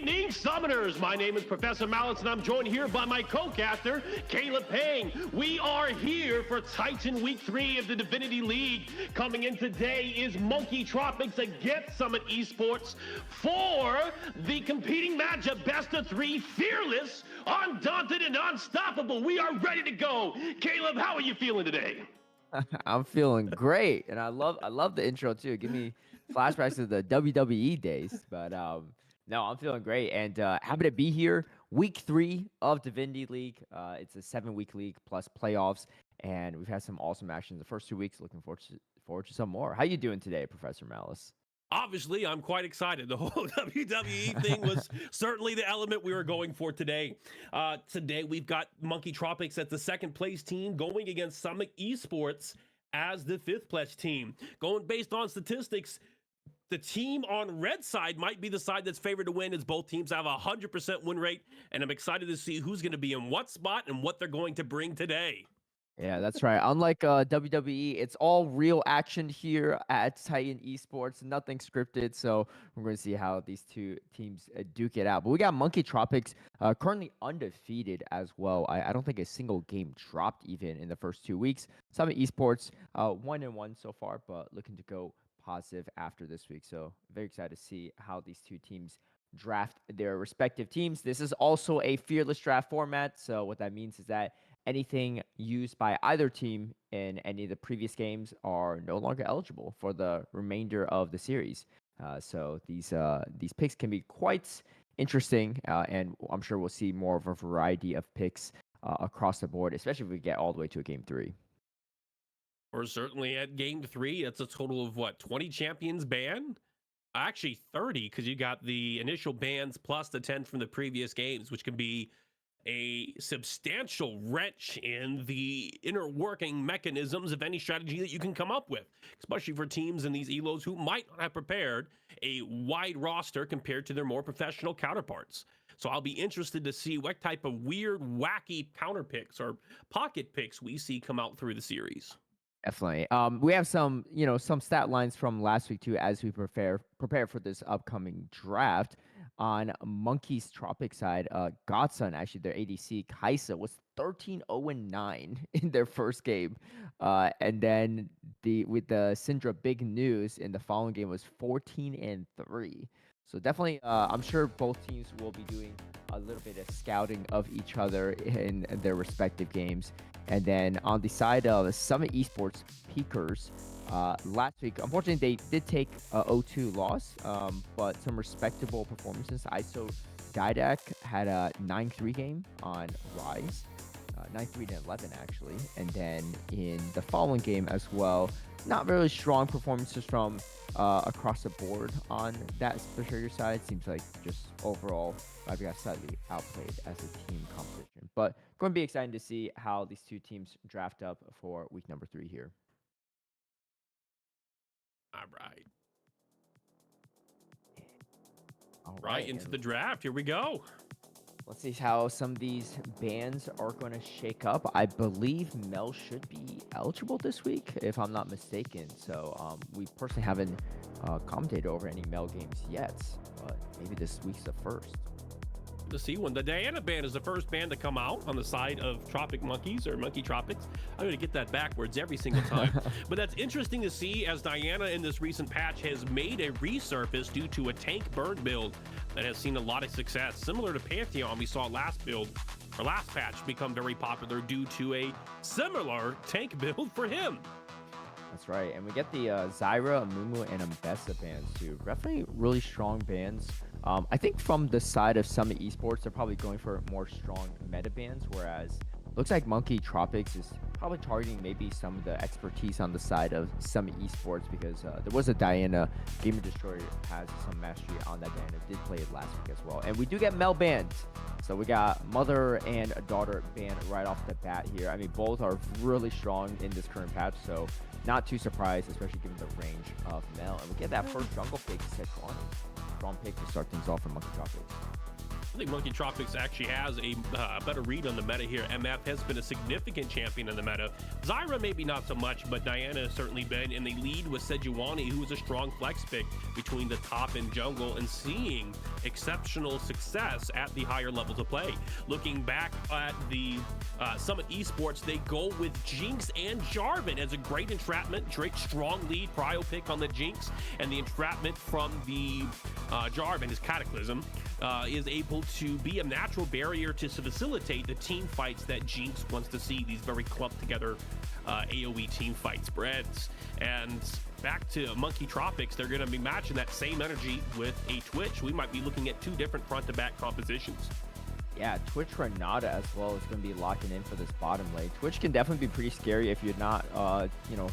evening, Summoners. My name is Professor Malice, and I'm joined here by my co-caster, Caleb Payne. We are here for Titan Week 3 of the Divinity League. Coming in today is Monkey Tropics against Summit Esports for the competing matchup, best of 3, fearless, undaunted, and unstoppable. We are ready to go. Caleb, how are you feeling today? I'm feeling great, and I love the intro too. Give me flashbacks to the WWE days. But no, I'm feeling great, and happy to be here. Week 3 of Divinity League. It's a 7-week league plus playoffs, and we've had some awesome action the first 2 weeks. Looking forward to some more. How you doing today, Professor Malice? Obviously, I'm quite excited. The whole WWE thing was certainly the element we were going for today. Today, we've got Monkey Tropics as the second place team going against Summit Esports as the 5th place team. Going based on statistics, the team on red side might be the side that's favored to win, as both teams have a 100% win rate. And I'm excited to see who's going to be in what spot and what they're going to bring today. Yeah, that's right. Unlike WWE, it's all real action here at Titan Esports, nothing scripted. So we're going to see how these two teams duke it out. But we got Monkey Tropics currently undefeated as well. I don't think a single game dropped even in the first 2 weeks. Summit Esports 1-1 so far, but looking to go positive after this week. So very excited to see how these two teams draft their respective teams. This is also a fearless draft format. So what that means is that anything used by either team in any of the previous games are no longer eligible for the remainder of the series. So these picks can be quite interesting, and I'm sure we'll see more of a variety of picks across the board, especially if we get all the way to a game 3. Or certainly at game 3, that's a total of what, 20 champions banned? Actually 30, because you got the initial bans plus the 10 from the previous games, which can be a substantial wrench in the inner working mechanisms of any strategy that you can come up with, especially for teams in these elos who might not have prepared a wide roster compared to their more professional counterparts. So I'll be interested to see what type of weird, wacky counter picks or pocket picks we see come out through the series. Definitely. We have some stat lines from last week too, as we prepare for this upcoming draft. On Monkey's Tropic side, Godson, actually their ADC Kaisa, was 13-0-9 in their first game, and then with the Syndra big news in the following game was 14-3. So definitely, I'm sure both teams will be doing a little bit of scouting of each other in their respective games. And then on the side of Summit Esports Peakers, last week, unfortunately, they did take a 0-2 loss, but some respectable performances. ISO Didac had a 9-3 game on Rise, 9-3-11 actually. And then in the following game as well, not really strong performances from across the board on that specific side. Seems like just overall, I got slightly outplayed as a team competition. But going to be exciting to see how these two teams draft up for week number 3 here. All right. All right into the draft. Here we go. Let's see how some of these bans are going to shake up. I believe Mel should be eligible this week, if I'm not mistaken. So we personally haven't commentated over any Mel games yet, but maybe this week's the first. To see when the Diana band is the first band to come out on the side of Tropic Monkeys or Monkey Tropics. I'm going to get that backwards every single time. But that's interesting to see, as Diana in this recent patch has made a resurface due to a tank burn build that has seen a lot of success. Similar to Pantheon, we saw last patch become very popular due to a similar tank build for him. That's right. And we get the Zyra, Mumu, and Ambessa bands too. Definitely really strong bands. I think from the side of Summit Esports, they're probably going for more strong meta bands, whereas looks like Monkey Tropics is probably targeting maybe some of the expertise on the side of Summit Esports, because there was a Diana. Gamer Destroyer has some mastery on that Diana. Did play it last week as well. And we do get Mel banned. So we got mother and daughter banned right off the bat here. I mean, both are really strong in this current patch, so not too surprised, especially given the range of Mel. And we get that first jungle pick, Sejuani. Strong pick to start things off for Monkey Tropics. I think Monkey Tropics actually has a better read on the meta here. MF has been a significant champion in the meta. Zyra maybe not so much, but Diana has certainly been in the lead with Sejuani, who was a strong flex pick between the top and jungle, and seeing exceptional success at the higher levels of play. Looking back at the Summit Esports, they go with Jinx and Jarvan as a great entrapment. Drake strong lead, prio pick on the Jinx, and the entrapment from the Jarvan, his Cataclysm, is able to be a natural barrier to facilitate the team fights that Jinx wants to see, these very clumped together AoE team fight spreads. And back to Monkey Tropics, they're going to be matching that same energy with a Twitch. We might be looking at two different front-to-back compositions. Yeah, Twitch Renata as well is going to be locking in for this bottom lane. Twitch can definitely be pretty scary if you're not,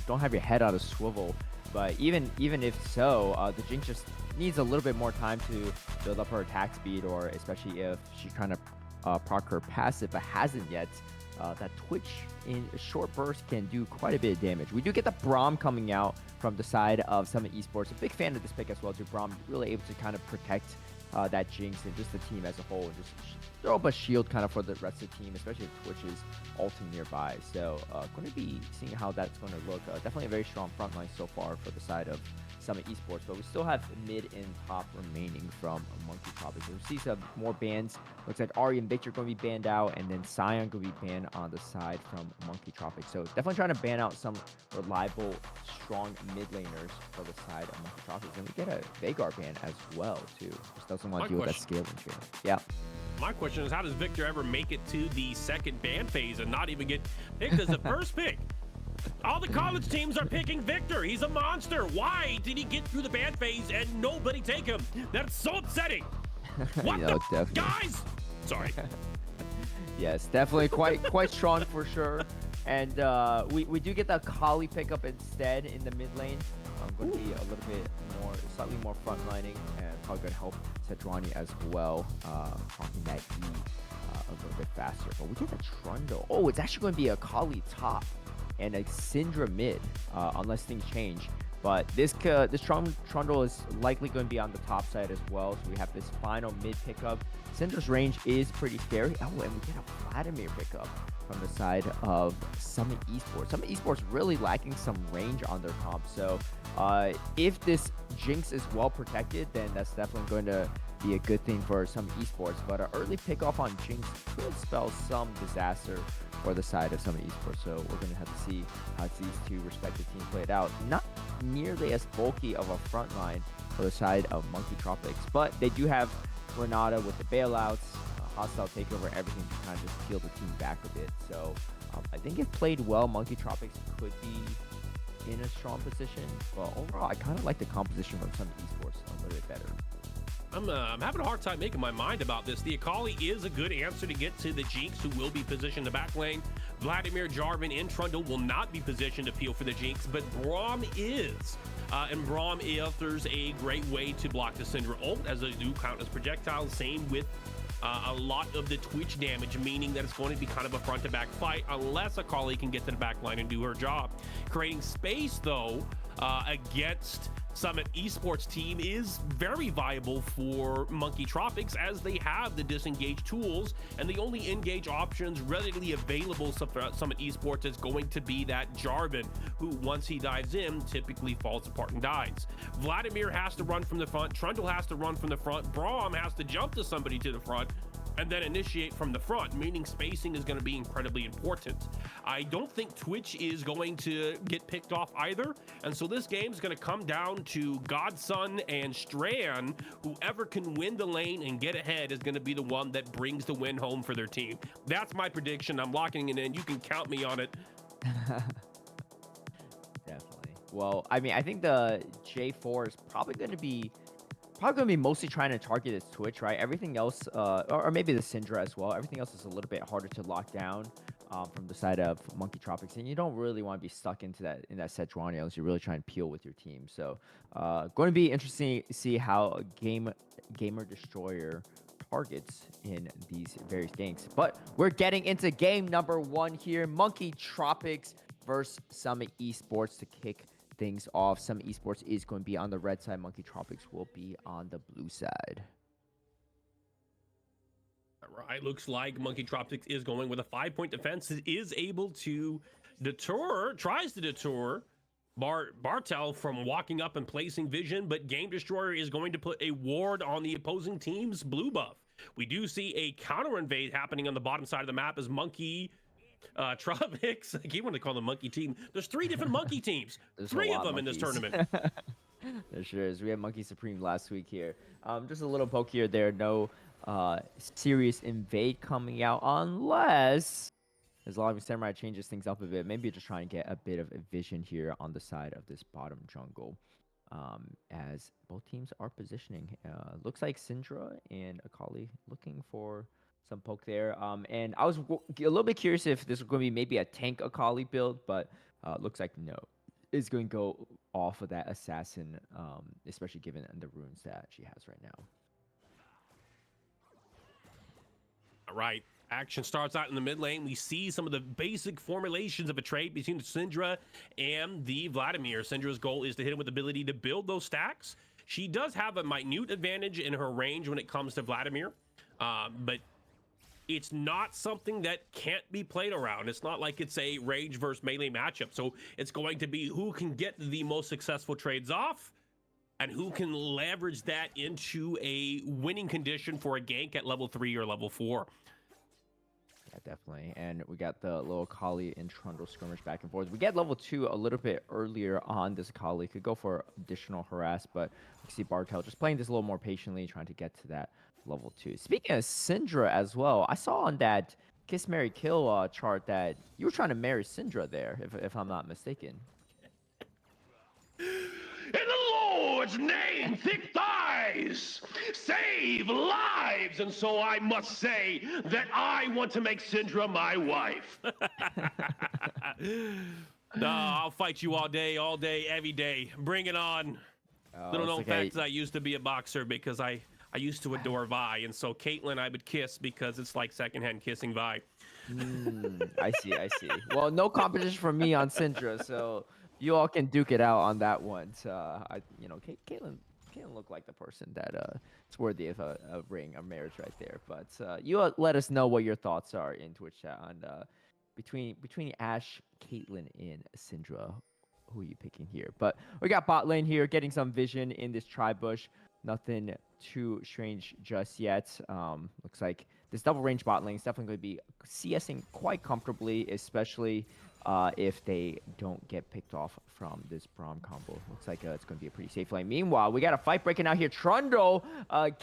don't have your head out of swivel. But even if so, the Jinx just needs a little bit more time to build up her attack speed, or especially if she's trying to proc her passive but hasn't yet. That Twitch in a short burst can do quite a bit of damage. We do get the Braum coming out from the side of Summit Esports. A big fan of this pick as well, too. Braum really able to kind of protect that Jinx and just the team as a whole, and just throw up a shield kind of for the rest of the team, especially if Twitch is ulting nearby. So going to be seeing how that's going to look. Definitely a very strong front line so far for the side of Summit Esports, but we still have mid and top remaining from Monkey Tropics. We see some more bans. Looks like Ari and Victor going to be banned out, and then Sion going to be banned on the side from Monkey Tropics. So definitely trying to ban out some reliable, strong mid laners for the side of Monkey Tropics. And we get a Veigar ban as well, too. Just doesn't want to deal with that scaling chain. Yeah. My question is, how does Victor ever make it to the second ban phase and not even get picked as the first pick? All the college teams are picking Victor. He's a monster. Why did he get through the ban phase and nobody take him? That's so upsetting. What the guys? Sorry. Yes, definitely quite strong for sure. And we do get the Kali pickup instead in the mid lane. I'm going to be a little bit more, slightly more frontlining, and probably going to help Sejuani as well, talking that E a little bit faster. But we get a Trundle. Oh, it's actually going to be a Kali top and a Syndra mid, unless things change. But this Trundle is likely going to be on the top side as well. So we have this final mid pickup. Syndra's range is pretty scary. Oh, and we get a Vladimir pickup from the side of Summit Esports. Summit Esports really lacking some range on their comp. So if this Jinx is well protected, then that's definitely going to be a good thing for Summit Esports. But an early pickoff on Jinx could spell some disaster for the side of Summit Esports. So we're going to have to see how these two respective teams play it out. Not nearly as bulky of a front line for the side of Monkey Tropics, but they do have Renata with the bailouts, hostile takeover, everything to kind of just peel the team back a bit. So I think if played well, Monkey Tropics could be in a strong position. But overall, I kind of like the composition from Summit Esports a little bit better. I'm having a hard time making my mind about this. The Akali is a good answer to get to the Jinx, who will be positioned in the back lane. Vladimir, Jarvan, and Trundle will not be positioned to peel for the Jinx, but Braum is. And Braum offers a great way to block the Syndra ult, as they do count as projectiles. Same with a lot of the Twitch damage, meaning that it's going to be kind of a front-to-back fight unless Akali can get to the back line and do her job. Creating space, though, against Summit Esports team is very viable for Monkey Tropics, as they have the disengage tools, and the only engage options readily available for Summit Esports is going to be that Jarvan, who once he dives in typically falls apart and dies. Vladimir has to run from the front, Trundle has to run from the front, Braum has to jump to somebody to the front and then initiate from the front, meaning spacing is going to be incredibly important. I don't think Twitch is going to get picked off either, and so this game is going to come down to Godson and Stran. Whoever can win the lane and get ahead is going to be the one that brings the win home for their team. That's my prediction. I'm locking it in. You can count me on it. Definitely. Well, I mean, I think the J4 is probably going to be mostly trying to target its Twitch, right? Everything else, or maybe the Syndra as well. Everything else is a little bit harder to lock down from the side of Monkey Tropics, and you don't really want to be stuck into that Sejuani unless you're really trying to peel with your team. So, going to be interesting to see how Gamer Destroyer targets in these various games. But we're getting into game number 1 here: Monkey Tropics versus Summit Esports to kick things off. Summit Esports is going to be on the red side. Monkey Tropics will be on the blue side. All right, looks like Monkey Tropics is going with a 5-point defense. It is able to tries to deter Bartel from walking up and placing vision, but Game Destroyer is going to put a ward on the opposing team's blue buff. We do see a counter invade happening on the bottom side of the map as Monkey Tropics. I keep wanting to call them Monkey Team. There's 3 different Monkey teams. There's 3 of them in this tournament. There sure is. We had Monkey Supreme last week here. Just a little poke here. There, no serious invade coming out unless as long as Samurai changes things up a bit. Maybe just trying to get a bit of a vision here on the side of this bottom jungle. As both teams are positioning. Looks like Syndra and Akali looking for some poke there. And I was a little bit curious if this was going to be maybe a tank Akali build, but looks like no. Is going to go off of that assassin, especially given the runes that she has right now. All right. Action starts out in the mid lane. We see some of the basic formulations of a trade between Syndra and the Vladimir. Syndra's goal is to hit him with the ability to build those stacks. She does have a minute advantage in her range when it comes to Vladimir, but it's not something that can't be played around. It's not like it's a range versus melee matchup. So it's going to be who can get the most successful trades off and who can leverage that into a winning condition for a gank at level 3 or level 4. Yeah, definitely. And we got the little Akali and Trundle skirmish back and forth. We get level 2 a little bit earlier on this Akali. Could go for additional harass, but we see Bartel just playing this a little more patiently, trying to get to that level 2. Speaking of Syndra as well, I saw on that Kiss, Marry, Kill chart that you were trying to marry Syndra there, if I'm not mistaken. In the Lord's name, thick thighs save lives, and so I must say that I want to make Syndra my wife. No, I'll fight you all day, every day. Bring it on. Little known fact is I used to be a boxer because I used to adore Vi, and so Caitlyn I would kiss because it's like secondhand kissing Vi. I see. Well, no competition from me on Syndra, so you all can duke it out on that one. Caitlyn looked like the person that is worthy of a ring, a marriage right there. But you let us know what your thoughts are in Twitch chat on between Ashe, Caitlyn, and Syndra. Who are you picking here? But we got bot lane here, getting some vision in this tri-bush. Nothing too strange just yet. Looks like this double range bot lane is definitely going to be CSing quite comfortably, especially if they don't get picked off from this Braum combo. Looks like it's going to be a pretty safe lane. Meanwhile, we got a fight breaking out here. Trundle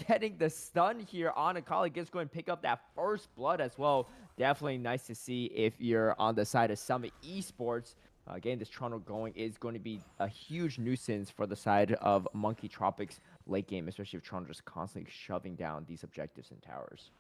getting the stun here on Akali. Gets going to pick up that first blood as well. Definitely nice to see if you're on the side of Summit Esports. Getting this Trundle going is going to be a huge nuisance for the side of Monkey Tropics late game, especially if Trundle just constantly shoving down these objectives and towers.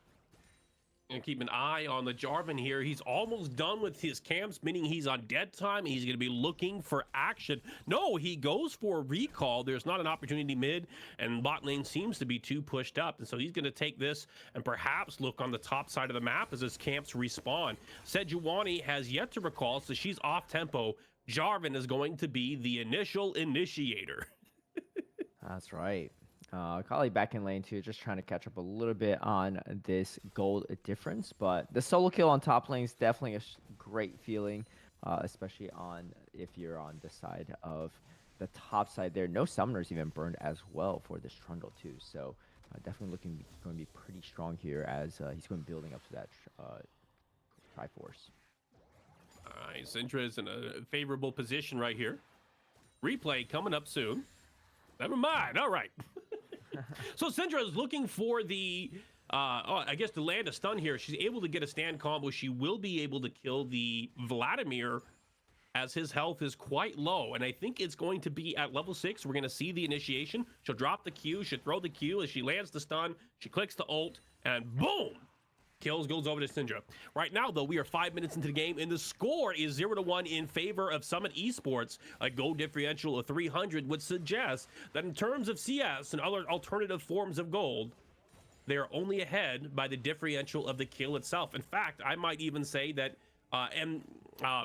And keep an eye on the Jarvan here. He's almost done with his camps, meaning he's on dead time. He's going to be looking for action. No, he goes for a recall. There's not an opportunity mid, and bot lane seems to be too pushed up. And so he's going to take this and perhaps look on the top side of the map as his camps respawn. Sejuani has yet to recall, so she's off tempo. Jarvan is going to be the initial initiator. That's right. Akali back in lane 2, just trying to catch up a little bit on this gold difference. But the solo kill on top lane is definitely a great feeling, especially if you're on the side of the top side there. No summoners even burned as well for this Trundle too. So definitely going to be pretty strong here as he's going building up to that Triforce. All right, Syndra is in a favorable position right here. Replay coming up soon. Never mind. All right. So Syndra is looking for the, to land a stun here. She's able to get a stand combo. She will be able to kill the Vladimir as his health is quite low. And I think it's going to be at level 6. We're going to see the initiation. She'll drop the Q. She'll throw the Q as she lands the stun. She clicks the ult and boom! Kills goes over to Syndra. Right now, though, we are 5 minutes into the game, and the score is 0-1 in favor of Summit Esports. A goal differential of 300 would suggest that in terms of CS and other alternative forms of gold, they are only ahead by the differential of the kill itself. In fact, I might even say that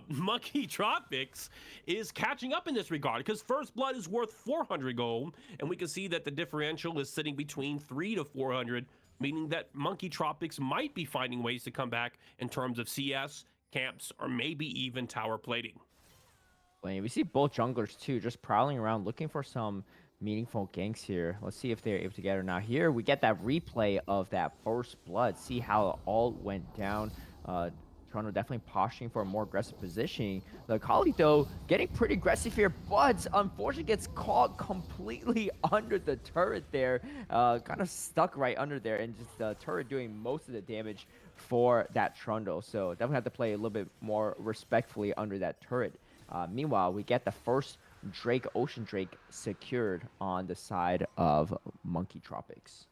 Monkey Tropics is catching up in this regard because First Blood is worth 400 gold, and we can see that the differential is sitting between 300 to 400, meaning that Monkey Tropics might be finding ways to come back in terms of CS, camps, or maybe even tower plating. We see both junglers too, just prowling around looking for some meaningful ganks here. Let's see if they're able to get it. Now here we get that replay of that first blood. See how it all went down. Toronto definitely posturing for a more aggressive positioning. The Akali, though, getting pretty aggressive here, but unfortunately gets caught completely under the turret there. Kind of stuck right under there, and just the turret doing most of the damage for that Trundle. So definitely have to play a little bit more respectfully under that turret. Meanwhile, we get the first Drake, Ocean Drake, secured on the side of Monkey Tropics.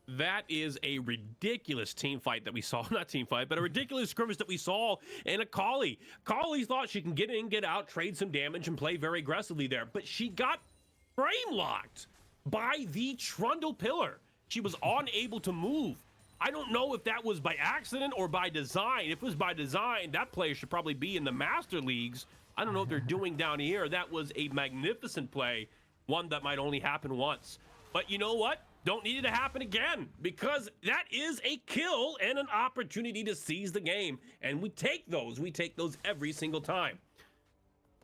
That is a ridiculous team fight that we saw. Not team fight, but a ridiculous scrimmage that we saw in Akali. Akali thought she can get in, get out, trade some damage, and play very aggressively there. But she got frame locked by the Trundle pillar. She was unable to move. I don't know if that was by accident or by design. If it was by design, that player should probably be in the Master Leagues. I don't know what they're doing down here. That was a magnificent play, one that might only happen once. But you know what? Don't need it to happen again, because that is a kill and an opportunity to seize the game. And we take those. We take those every single time.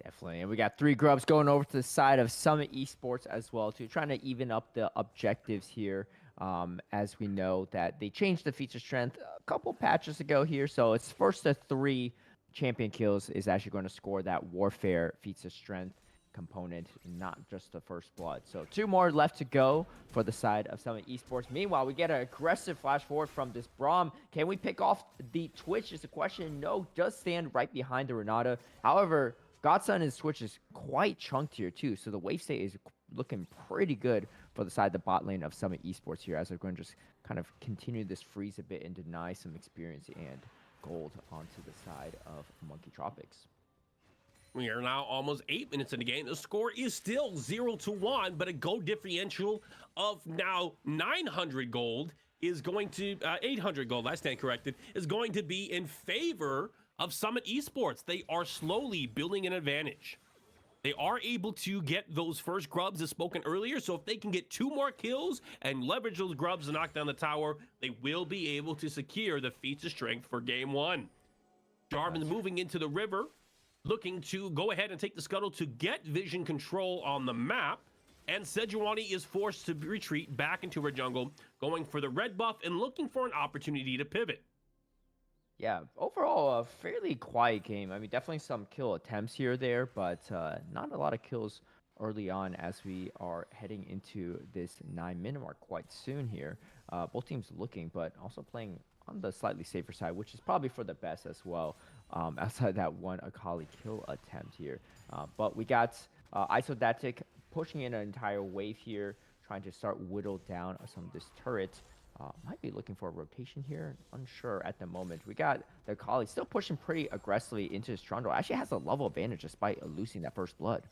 Definitely. And we got 3 grubs going over to the side of Summit Esports as well, too, trying to even up the objectives here. As we know that they changed the feature strength a couple patches ago here. So it's first to 3 champion kills is actually going to score that warfare feature strength component, not just the first blood. So 2 more left to go for the side of Summit Esports. Meanwhile, we get an aggressive flash forward from this Braum. Can we pick off the Twitch is the question. No, does stand right behind the Renata. However, Godson's Twitch is quite chunked here too, so the wave state is looking pretty good for the side of the bot lane of Summit Esports here, as they're going to just kind of continue this freeze a bit and deny some experience and gold onto the side of Monkey Tropics. We are now almost 8 minutes in the game. The score is still 0-1, but a gold differential of now 900 gold is going to 800 gold. I stand corrected. Is going to be in favor of Summit Esports. They are slowly building an advantage. They are able to get those first grubs as spoken earlier. So if they can get 2 more kills and leverage those grubs to knock down the tower, they will be able to secure the feats of strength for game 1. Jarvan's moving into the river, looking to go ahead and take the scuttle to get vision control on the map. And Sejuani is forced to retreat back into her jungle, going for the red buff and looking for an opportunity to pivot. Yeah, overall, a fairly quiet game. I mean, definitely some kill attempts here or there, but not a lot of kills early on as we are heading into this 9-minute mark quite soon here. Both teams looking, but also playing on the slightly safer side, which is probably for the best as well, outside that one Akali kill attempt here. But we got Isodatic pushing in an entire wave here, trying to start whittle down some of this turret. Might be looking for a rotation here. Unsure at the moment. We got the Akali still pushing pretty aggressively into his Trundle. Actually has a level advantage despite losing that first blood.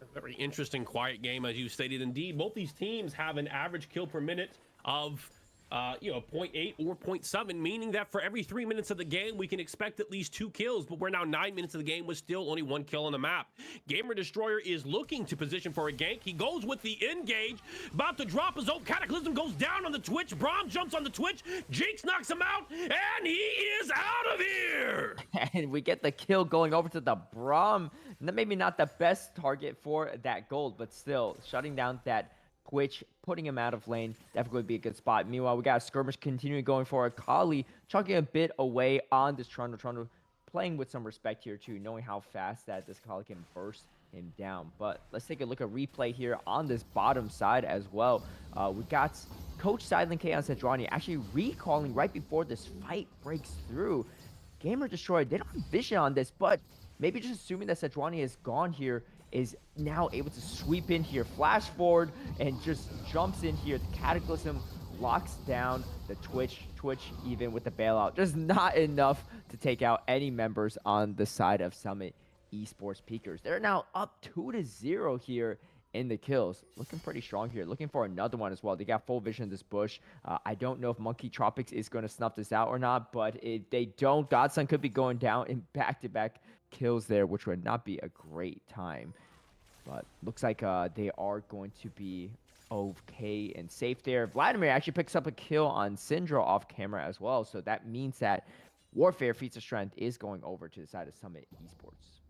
A very interesting, quiet game, as you stated. Indeed, both these teams have an average kill per minute of 0.8 or 0.7, meaning that for every 3 minutes of the game, we can expect at least 2 kills, but we're now 9 minutes of the game with still only 1 kill on the map. Gamer Destroyer is looking to position for a gank. He goes with the engage, about to drop his own Cataclysm, goes down on the Twitch. Braum jumps on the Twitch, Jinx knocks him out, and he is out of here! And we get the kill going over to the Braum. Maybe not the best target for that gold, but still shutting down that Twitch, putting him out of lane, definitely would be a good spot. Meanwhile, we got a skirmish continuing going for Akali, chucking a bit away on this Trundle. Trundle playing with some respect here too, knowing how fast that this Akali can burst him down. But let's take a look at replay here on this bottom side as well. We got Coach Silent K on Sejuani actually recalling right before this fight breaks through. Gamer Destroyer, they don't have vision on this, but maybe just assuming that Sejuani is gone here, is now able to sweep in here, flash forward, and just jumps in here. The Cataclysm locks down the Twitch even with the bailout. Just not enough to take out any members on the side of Summit Esports Peakers. They're now up 2-0 here in the kills. Looking pretty strong here. Looking for another one as well. They got full vision of this bush. I don't know if Monkey Tropics is going to snuff this out or not, but if they don't, Godson could be going down in back-to-back kills there, which would not be a great time. But looks like they are going to be okay and safe there. Vladimir actually picks up a kill on Syndra off camera as well. So that means that Warfare Feats of Strength is going over to the side of Summit Esports.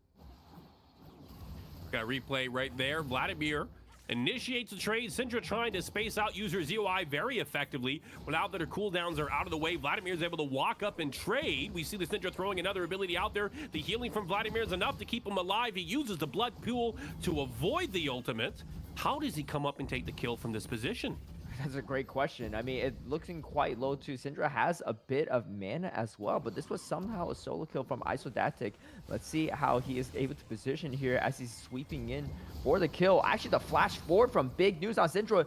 Got a replay right there. Vladimir initiates the trade. Syndra trying to space out user ZOI very effectively. Now that her cooldowns are out of the way, Vladimir is able to walk up and trade. We see the Syndra throwing another ability out there. The healing from Vladimir is enough to keep him alive. He uses the blood pool to avoid the ultimate. How does he come up and take the kill from this position? That's a great question. I mean, it looking quite low too. Syndra has a bit of mana as well, but this was somehow a solo kill from Isodactic. Let's see how he is able to position here as he's sweeping in for the kill. Actually, the flash forward from Big News on Syndra.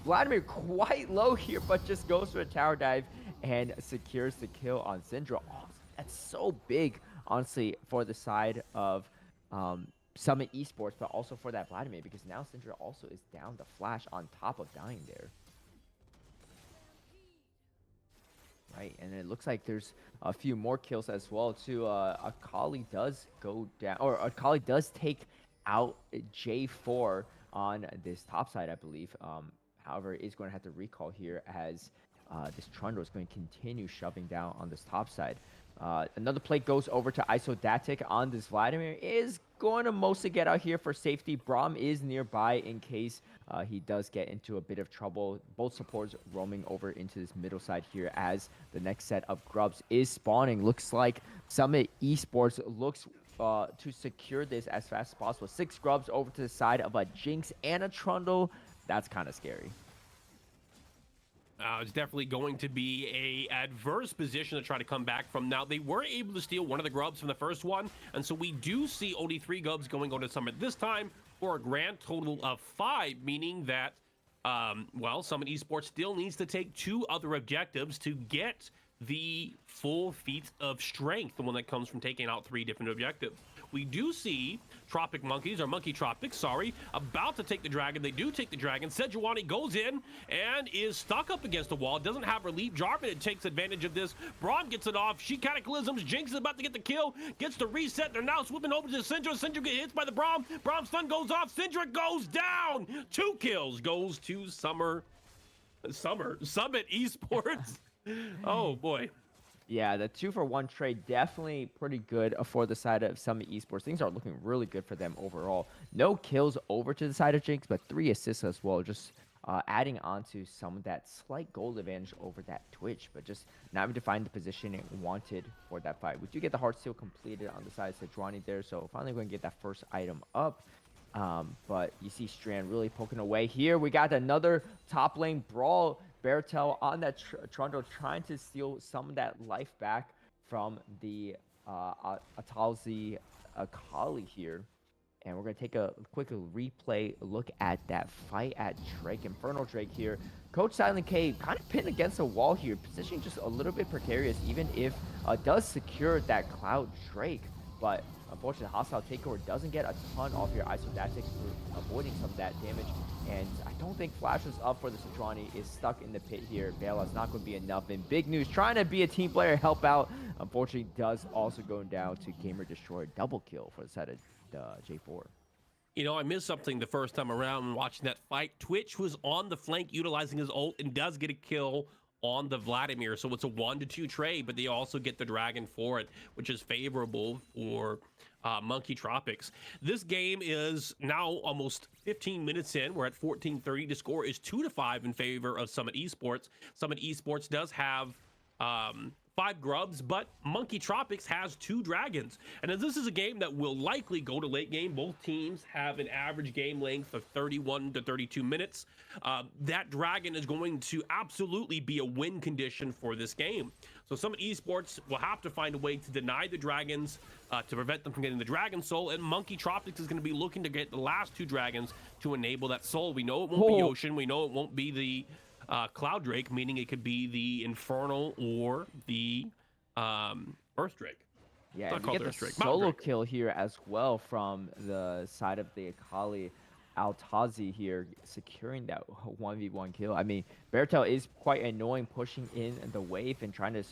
Vladimir quite low here, but just goes for a tower dive and secures the kill on Syndra. Oh, that's so big, honestly, for the side of Summit Esports, but also for that Vladimir, because now Syndra also is down the flash on top of dying there. Right, and it looks like there's a few more kills as well too. Akali does go down, or Akali does take out J4 on this top side, I believe. However, is going to have to recall here as this Trundle is going to continue shoving down on this top side. Another play goes over to Isodactic on this Vladimir. Is going to mostly get out here for safety. Braum is nearby in case he does get into a bit of trouble. Both supports roaming over into this middle side here as the next set of grubs is spawning. Looks like Summit Esports looks to secure this as fast as possible. 6 grubs over to the side of a Jinx and a Trundle. That's kind of scary. It's definitely going to be a adverse position to try to come back from. Now, they were able to steal one of the grubs from the first one, and so we do see only 3 grubs going on to Summit this time for a grand total of 5, meaning that, well, Summit Esports still needs to take 2 other objectives to get the full feat of strength, the one that comes from taking out 3 different objectives. We do see Tropic Monkeys, or Monkey Tropics, sorry, about to take the dragon. They do take the dragon. Sejuani goes in and is stuck up against the wall. Doesn't have relief. Jarvan takes advantage of this. Braum gets it off. She cataclysms. Jinx is about to get the kill. Gets the reset. They're now swooping over to Syndra. Syndra gets hit by the Braum. Braum's stun goes off. Syndra goes down. 2 kills goes to Summit Esports. Oh, boy. Yeah, the 2-for-1 trade definitely pretty good for the side of Summit Esports. Things are looking really good for them overall. No kills over to the side of Jinx, but 3 assists as well. Just adding on to some of that slight gold advantage over that Twitch, but just not having to find the position it wanted for that fight. We do get the heart seal completed on the side of Sejuani there, so finally going to get that first item up. But you see Strand really poking away here. We got another top lane brawl. Bertel on that Trundle trying to steal some of that life back from the Atalzi Akali here. And we're going to take a quick replay look at that fight at Drake. Infernal Drake here. Coach Silent K kind of pinned against a wall here. Positioning just a little bit precarious, even if does secure that Cloud Drake. But unfortunately, Hostile Takeover doesn't get a ton off here. Isodactic avoiding some of that damage. And I don't think Flash was up for the Sejuani. Is stuck in the pit here. Bailout's not going to be enough. And Big News trying to be a team player, help out. Unfortunately, does also go down to Gamer Destroyer. Double kill for the side of J4. You know, I missed something the first time around watching that fight. Twitch was on the flank utilizing his ult and does get a kill on the Vladimir. So it's a 1-2 trade, but they also get the dragon for it, which is favorable for Monkey Tropics. This game is now almost 15 minutes in. We're at 14:30. The score is 2-5 in favor of Summit Esports. Summit Esports does have 5 grubs, but Monkey Tropics has 2 dragons. And as this is a game that will likely go to late game, both teams have an average game length of 31 to 32 minutes. That dragon is going to absolutely be a win condition for this game. So Summit Esports will have to find a way to deny the dragons to prevent them from getting the dragon soul, and Monkey Tropics is going to be looking to get the last 2 dragons to enable that soul. We know it won't be Ocean. We know it won't be the Cloud Drake, meaning it could be the Infernal or the Earth Drake. Yeah, and we get the solo kill here as well from the side of the Akali. Altazi here securing that 1v1 kill. I mean, Bertel is quite annoying pushing in the wave and trying to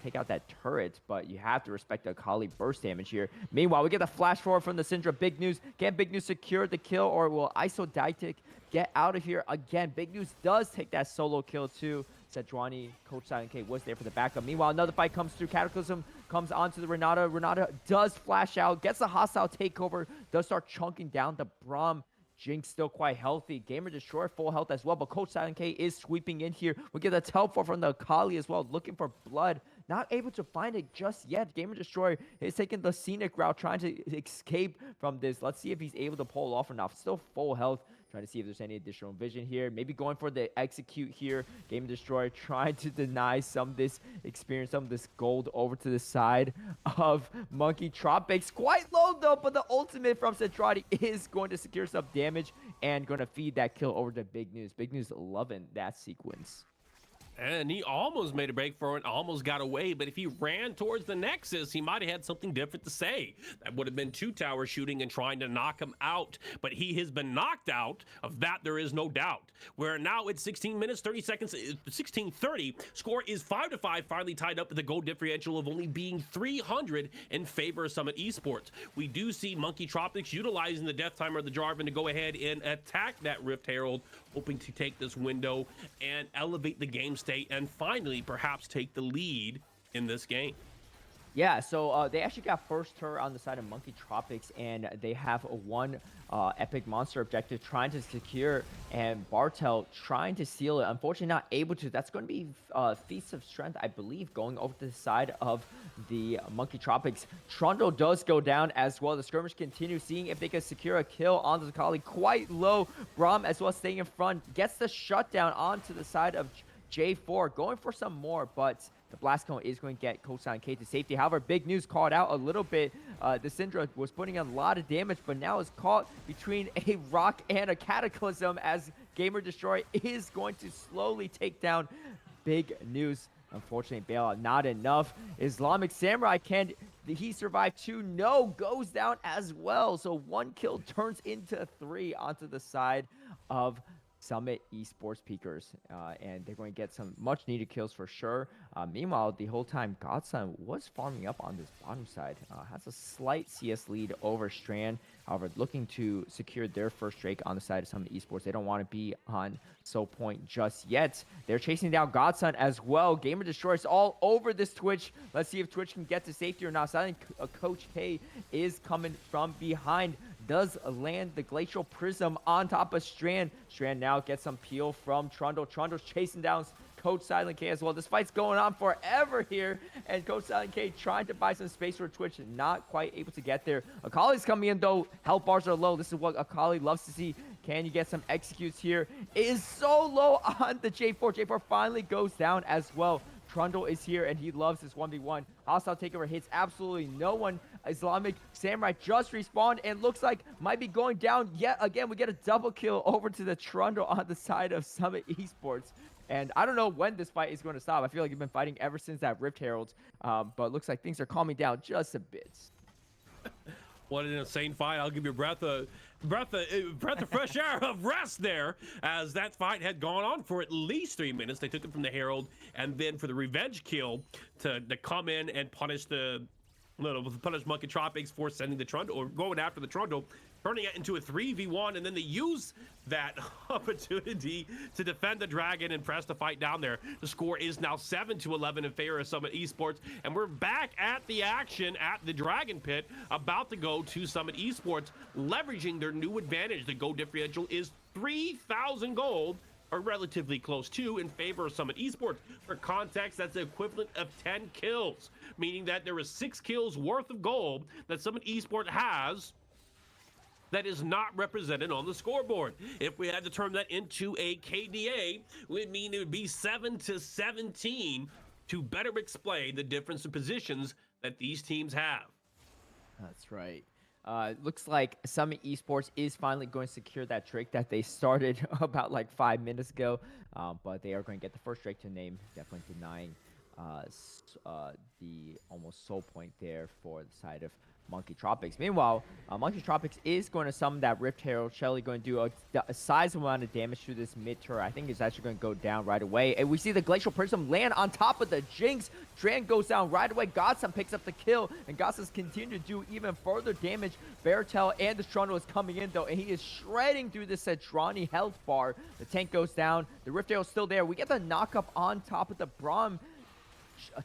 take out that turret, but you have to respect the Akali burst damage here. Meanwhile, we get the flash forward from the Syndra. Big News. Can Big News secure the kill, or will Isodactic get out of here again? Big News does take that solo kill too. Sejuani, Coach Silent K was there for the backup. Meanwhile, another fight comes through. Cataclysm comes onto the Renata. Renata does flash out, gets a hostile takeover, does start chunking down the Braum. Jinx still quite healthy. Gamer Destroyer full health as well, but Coach Silent K is sweeping in here. We get a teleport from the Akali as well, looking for blood. Not able to find it just yet. Gamer Destroyer is taking the scenic route, trying to escape from this. Let's see if he's able to pull off or not. Still full health. Trying to see if there's any additional vision here. Maybe going for the execute here. Game Destroyer trying to deny some of this experience, some of this gold over to the side of Monkey Tropics. Quite low though, but the ultimate from Sejuani is going to secure some damage and going to feed that kill over to Big News. Big News loving that sequence. And he almost made a break for it, almost got away. But if he ran towards the Nexus, he might have had something different to say. That would have been two tower shooting and trying to knock him out. But he has been knocked out. Of that, there is no doubt. We're now at 16 minutes, 30 seconds, 16:30. Score is 5-5, finally tied up with a goal differential of only being 300 in favor of Summit Esports. We do see Monkey Tropics utilizing the death timer of the Jarvan to go ahead and attack that Rift Herald, hoping to take this window and elevate the game state and finally perhaps take the lead in this game. Yeah, so they actually got first turret on the side of Monkey Tropics, and they have one epic monster objective trying to secure, and Bartel trying to seal it. Unfortunately, not able to. That's going to be Feast of Strength, I believe, going over to the side of the Monkey Tropics. Trundle does go down as well. The skirmish continues, seeing if they can secure a kill onto the Kali. Quite low. Braum as well staying in front. Gets the shutdown onto the side of J4, going for some more, but the blast cone is going to get Coach Silent K to safety. However, Big News called out a little bit. The Syndra was putting in a lot of damage, but now is caught between a rock and a cataclysm as Gamer Destroy is going to slowly take down Big News. Unfortunately, bailout not enough. Islamic Samurai can he survive 2? No, goes down as well. So 1 kill turns into 3 onto the side of Summit Esports Peakers, and they're going to get some much needed kills for sure. Meanwhile, the whole time Godson was farming up on this bottom side, has a slight CS lead over Strand. However, looking to secure their first Drake on the side of Summit Esports. They don't want to be on Soul Point just yet. They're chasing down Godson as well. Gamer Destroyers all over this Twitch. Let's see if Twitch can get to safety or not. Silent Coach K is coming from behind. Does land the Glacial Prism on top of Strand. Strand now gets some peel from Trundle. Trundle's chasing down Coach Silent K as well. This fight's going on forever here, and Coach Silent K trying to buy some space for Twitch, not quite able to get there. Akali's coming in though. Health bars are low. This is what Akali loves to see. Can you get some executes here? It is so low on the J4. J4 finally goes down as well. Trundle is here, and he loves this 1v1. Hostile takeover hits absolutely no one. Islamic Samurai just respawned and looks like might be going down yet again. We get a double kill over to the Trundle on the side of Summit Esports. And I don't know when this fight is going to stop. I feel like you've been fighting ever since that Rift Herald. But it looks like things are calming down just a bit. What an insane fight. I'll give you a breath of fresh air of rest there, as that fight had gone on for at least 3 minutes. They took it from the Herald, and then for the revenge kill to come in and punish Monkey Tropics for sending the Trundle, or going after the Trundle, turning it into a 3v1, and then they use that opportunity to defend the Dragon and press the fight down there. The score is now 7-11 in favor of Summit Esports, and we're back at the action at the Dragon Pit, about to go to Summit Esports, leveraging their new advantage. The gold differential is 3,000 gold, or relatively close to, in favor of Summit Esports. For context, that's the equivalent of 10 kills, meaning that there is 6 kills worth of gold that Summit Esports has that is not represented on the scoreboard. If we had to turn that into a KDA, it would mean it would be 7-17 to better explain the difference in positions that these teams have. That's right. Looks like Summit Esports is finally going to secure that Drake that they started about like 5 minutes ago. But they are going to get the first Drake to name, definitely denying the almost soul point there for the side of Monkey Tropics. Meanwhile, Monkey Tropics is going to summon that Rift Herald. Shelly going to do a sizable amount of damage to this mid turret. I think it's actually going to go down right away. And we see the Glacial Prism land on top of the Jinx. Strand goes down right away. Godson picks up the kill, and Godson's continuing to do even further damage. Beartail and the Trundle is coming in, though, and he is shredding through the Sedrani health bar. The tank goes down. The Rift Arrow is still there. We get the knock-up on top of the Braum.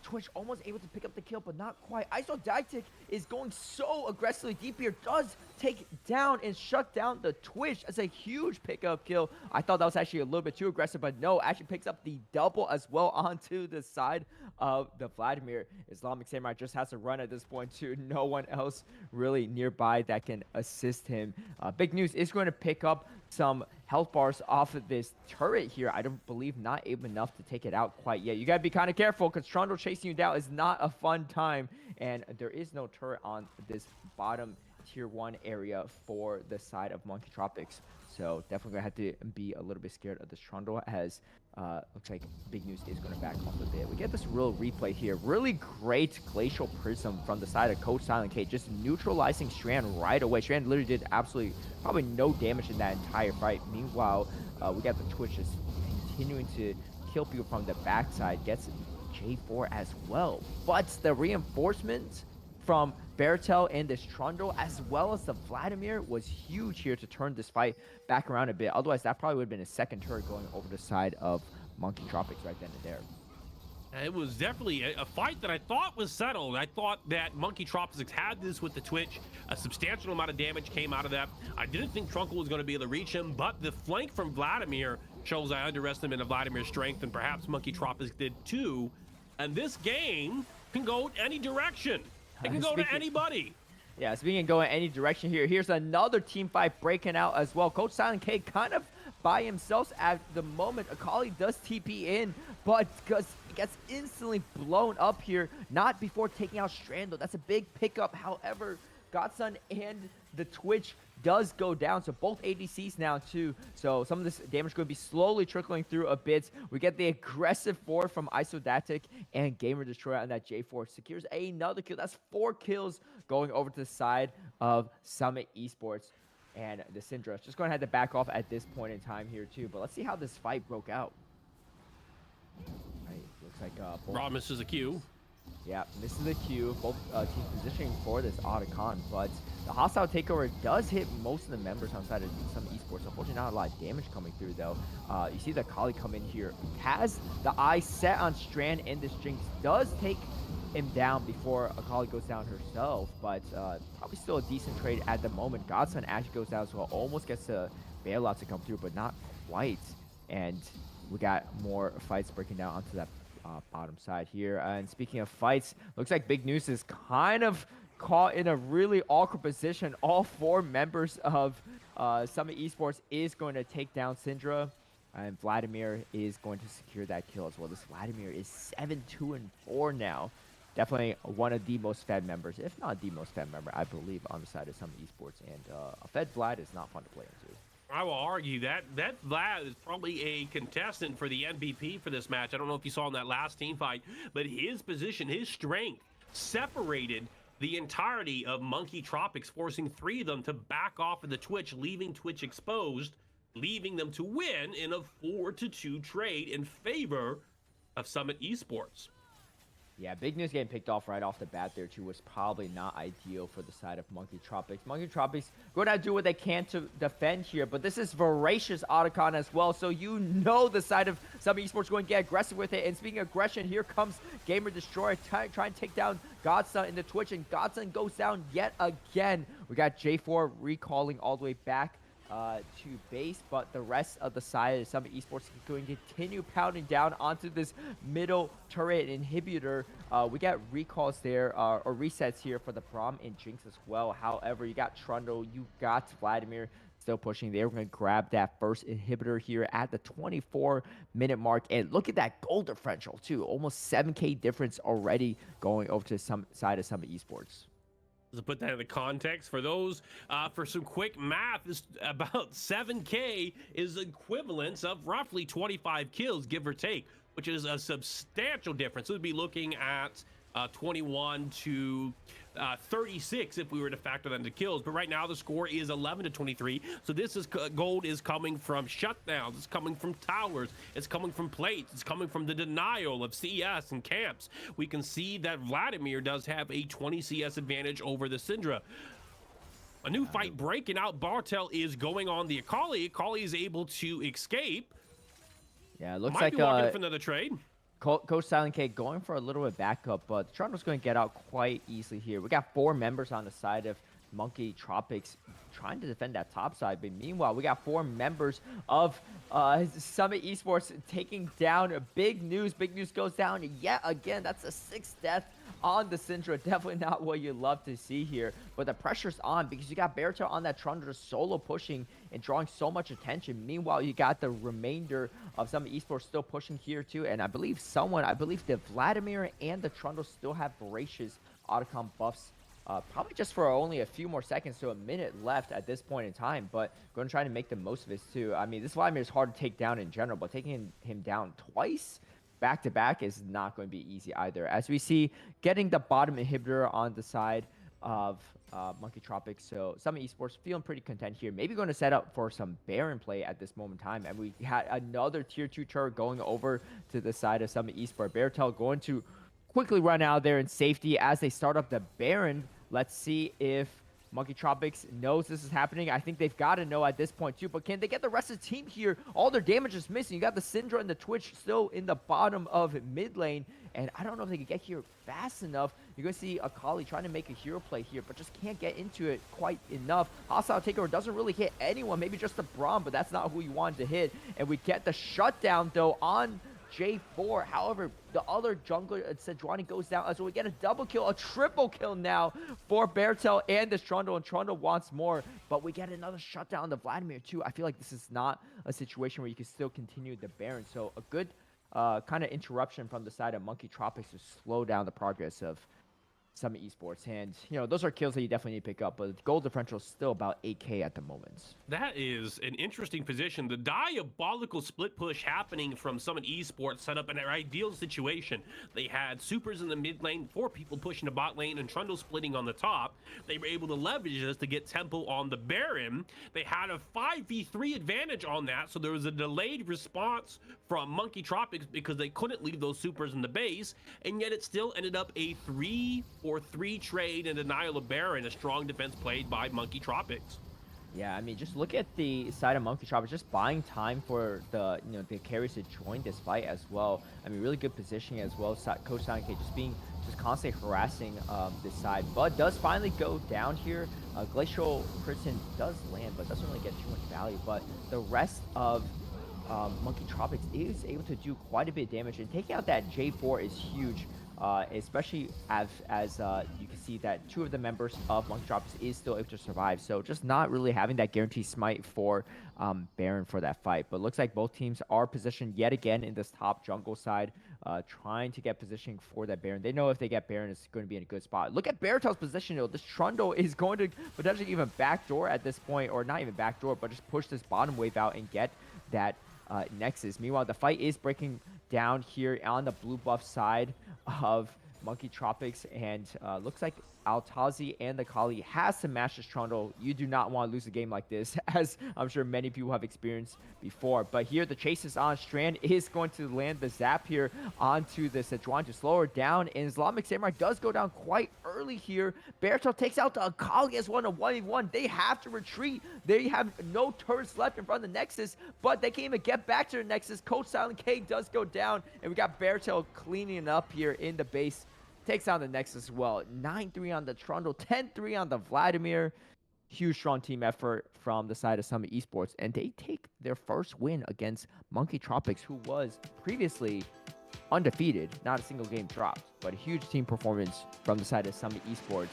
Twitch almost able to pick up the kill, but not quite. Isodactic is going so aggressively deep here. Does take down and shut down the Twitch. That's a huge pickup kill. I thought that was actually a little bit too aggressive, but no, actually picks up the double as well onto the side of the Vladimir. Islamic Samurai just has to run at this point too. No one else really nearby that can assist him. Big News is going to pick up some health bars off of this turret here. I don't believe not able enough to take it out quite yet. You gotta be kind of careful because Trundle chasing you down is not a fun time, and there is no turret on this bottom tier 1 area for the side of Monkey Tropics. So definitely gonna have to be a little bit scared of this Trundle, as looks like Big News is gonna back off a bit. We get this real replay here. Really great Glacial Prism from the side of Coach Silent K, just neutralizing Strand right away. Strand literally did absolutely probably no damage in that entire fight. Meanwhile, we got the Twitch just continuing to kill people from the backside. Gets J4 as well. But the reinforcements from Beartail and this Trundle, as well as the Vladimir, was huge here to turn this fight back around a bit. Otherwise, that probably would have been a second turret going over the side of Monkey Tropics right then and there. It was definitely a fight that I thought was settled. I thought that Monkey Tropics had this with the Twitch. A substantial amount of damage came out of that. I didn't think Trunkle was going to be able to reach him, but the flank from Vladimir shows I underestimated Vladimir's strength, and perhaps Monkey Tropics did too. And this game can go any direction. It can go to anybody. Yeah, speaking of going any direction here, here's another team fight breaking out as well. Coach Silent K kind of by himself at the moment. Akali does TP in, but gets instantly blown up here, not before taking out Strando. That's a big pickup. However, Godson and the Twitch does go down, so both ADCs now too. So some of this damage going to be slowly trickling through a bit. We get the aggressive 4 from Isodactic, and Gamer Destroyer on that J4 secures another kill. That's 4 kills going over to the side of Summit Esports. And the Syndra just going to have to back off at this point in time here too. But let's see how this fight broke out. Right, looks like Raw misses a Q. Yeah, misses the Q. Both teams positioning for this Otacon, but the hostile takeover does hit most of the members outside of some esports. Unfortunately, not a lot of damage coming through though. You see the Kali come in here, has the eye set on Strand, and this Jinx does take him down before Akali goes down herself, but probably still a decent trade at the moment. Godson actually goes down as well, almost gets the bailout to come through, but not quite. And we got more fights breaking down onto that bottom side here. And speaking of fights, looks like Big News is kind of caught in a really awkward position. All 4 members of Summit Esports is going to take down Syndra, and Vladimir is going to secure that kill as well. This Vladimir is 7-2-4 now. Definitely one of the most fed members, if not the most fed member, I believe, on the side of Summit Esports. And a fed Vlad is not fun to play into. I will argue that Vlad is probably a contestant for the MVP for this match. I don't know if you saw in that last team fight, but his position, his strength, separated the entirety of Monkey Tropics, forcing 3 of them to back off of the Twitch, leaving Twitch exposed, leaving them to win in a 4-2 trade in favor of Summit Esports. Yeah, Big News getting picked off right off the bat there too was probably not ideal for the side of Monkey Tropics. Monkey Tropics going to do what they can to defend here, but this is voracious Otacon as well, so you know the side of some esports going to get aggressive with it. And speaking of aggression, here comes Gamer Destroyer trying to take down Godson in the Twitch, and Godson goes down yet again. We got J4 recalling all the way back to base, but the rest of the side of Summit Esports is going to continue pounding down onto this middle turret inhibitor. We got recalls there, or resets here for the Braum and Jinx as well. However, you got Trundle, you got Vladimir still pushing. They're going to grab that first inhibitor here at the 24-minute mark. And look at that gold differential too. Almost 7K difference already going over to some side of Summit Esports. To put that into context, for those, for some quick math, is about 7K is equivalent of roughly 25 kills, give or take, which is a substantial difference. We'd be looking at 21 to 36 if we were to factor that into kills. But right now the score is 11 to 23. So this is gold is coming from shutdowns. It's coming from towers. It's coming from plates. It's coming from the denial of CS and camps. We can see that Vladimir does have a 20 CS advantage over the Syndra. A new fight breaking out. Bartel is going on the Akali. Akali is able to escape. Yeah, it looks Might like be walking for another trade. Coach Silent K going for a little bit backup, but Toronto's going to get out quite easily here. We got 4 members on the side of Monkey Tropics trying to defend that top side, but meanwhile, we got 4 members of Summit Esports taking down big news. Big news goes down yet again. That's a 6th death on the Syndra. Definitely not what you love to see here, but the pressure's on because you got Berto on that Trundra solo pushing and drawing so much attention. Meanwhile, you got the remainder of some esports still pushing here too, and I believe the Vladimir and the Trundle still have voracious Otacon buffs. Probably just for only a few more seconds, so a minute left at this point in time, but going to try to make the most of this too. I mean, this Vladimir is hard to take down in general, but taking him down twice back-to-back is not going to be easy either. As we see, getting the bottom inhibitor on the side of Monkey Tropics, so Summit Esports feeling pretty content here. Maybe going to set up for some Baron play at this moment in time, and we had another tier 2 turret going over to the side of Summit Esports. Beartail going to quickly run out there in safety as they start up the Baron. Let's see if Monkey Tropics knows this is happening. I think they've got to know at this point too, but can they get the rest of the team here? All their damage is missing. You got the Syndra and the Twitch still in the bottom of mid lane, and I don't know if they can get here fast enough. You're going to see Akali trying to make a hero play here, but just can't get into it quite enough. Hostile Takeover doesn't really hit anyone, maybe just the Braum, but that's not who you wanted to hit. And we get the shutdown though on J4. However, the other jungler, Sejuani, goes down. So we get a double kill, a triple kill now for Bertel and this Trundle, and Trundle wants more, but we get another shutdown on the Vladimir too. I feel like this is not a situation where you can still continue the Baron. So a good kind of interruption from the side of Monkey Tropics to slow down the progress of Summit Esports. And, you know, those are kills that you definitely need to pick up, but the goal differential is still about 8K at the moment. That is an interesting position. The diabolical split push happening from Summit Esports set up an ideal situation. They had supers in the mid lane, 4 people pushing the bot lane, and Trundle splitting on the top. They were able to leverage this to get tempo on the Baron. They had a 5v3 advantage on that, so there was a delayed response from Monkey Tropics because they couldn't leave those supers in the base, and yet it still ended up a 3-for-3 trade and denial of Baron, a strong defense played by Monkey Tropics. Yeah, I mean, just look at the side of Monkey Tropics, just buying time for the the carries to join this fight as well. I mean, really good positioning as well. Coach Sanke just constantly harassing this side. Bud does finally go down here. Glacial Prison does land, but doesn't really get too much value. But the rest of Monkey Tropics is able to do quite a bit of damage, and taking out that J4 is huge. Especially as you can see that 2 of the members of Monkey Tropics is still able to survive. So just not really having that guaranteed smite for Baron for that fight. But looks like both teams are positioned yet again in this top jungle side, trying to get positioning for that Baron. They know if they get Baron, it's going to be in a good spot. Look at Beartail's position though. This Trundle is going to potentially even backdoor at this point, or not even backdoor, but just push this bottom wave out and get that Nexus. Meanwhile, the fight is breaking down here on the blue buff side of Monkey Tropics, and looks like Altazi and the Kali has to match this Trundle. You do not want to lose a game like this, as I'm sure many people have experienced before. But here the chase is on. Strand is going to land the zap here onto the Sejuani to slow her down, and Islamic Samurai does go down quite early here. Beartail takes out the Akali as 1-1v1. They have to retreat. They have no turrets left in front of the Nexus, but they can't even get back to the Nexus. Coach Silent K does go down, and we got Beartail cleaning it up here in the base. Takes down the Nexus as well. 9-3 on the Trundle, 10-3 on the Vladimir. Huge, strong team effort from the side of Summit Esports, and they take their first win against Monkey Tropics, who was previously undefeated, not a single game dropped. But a huge team performance from the side of Summit Esports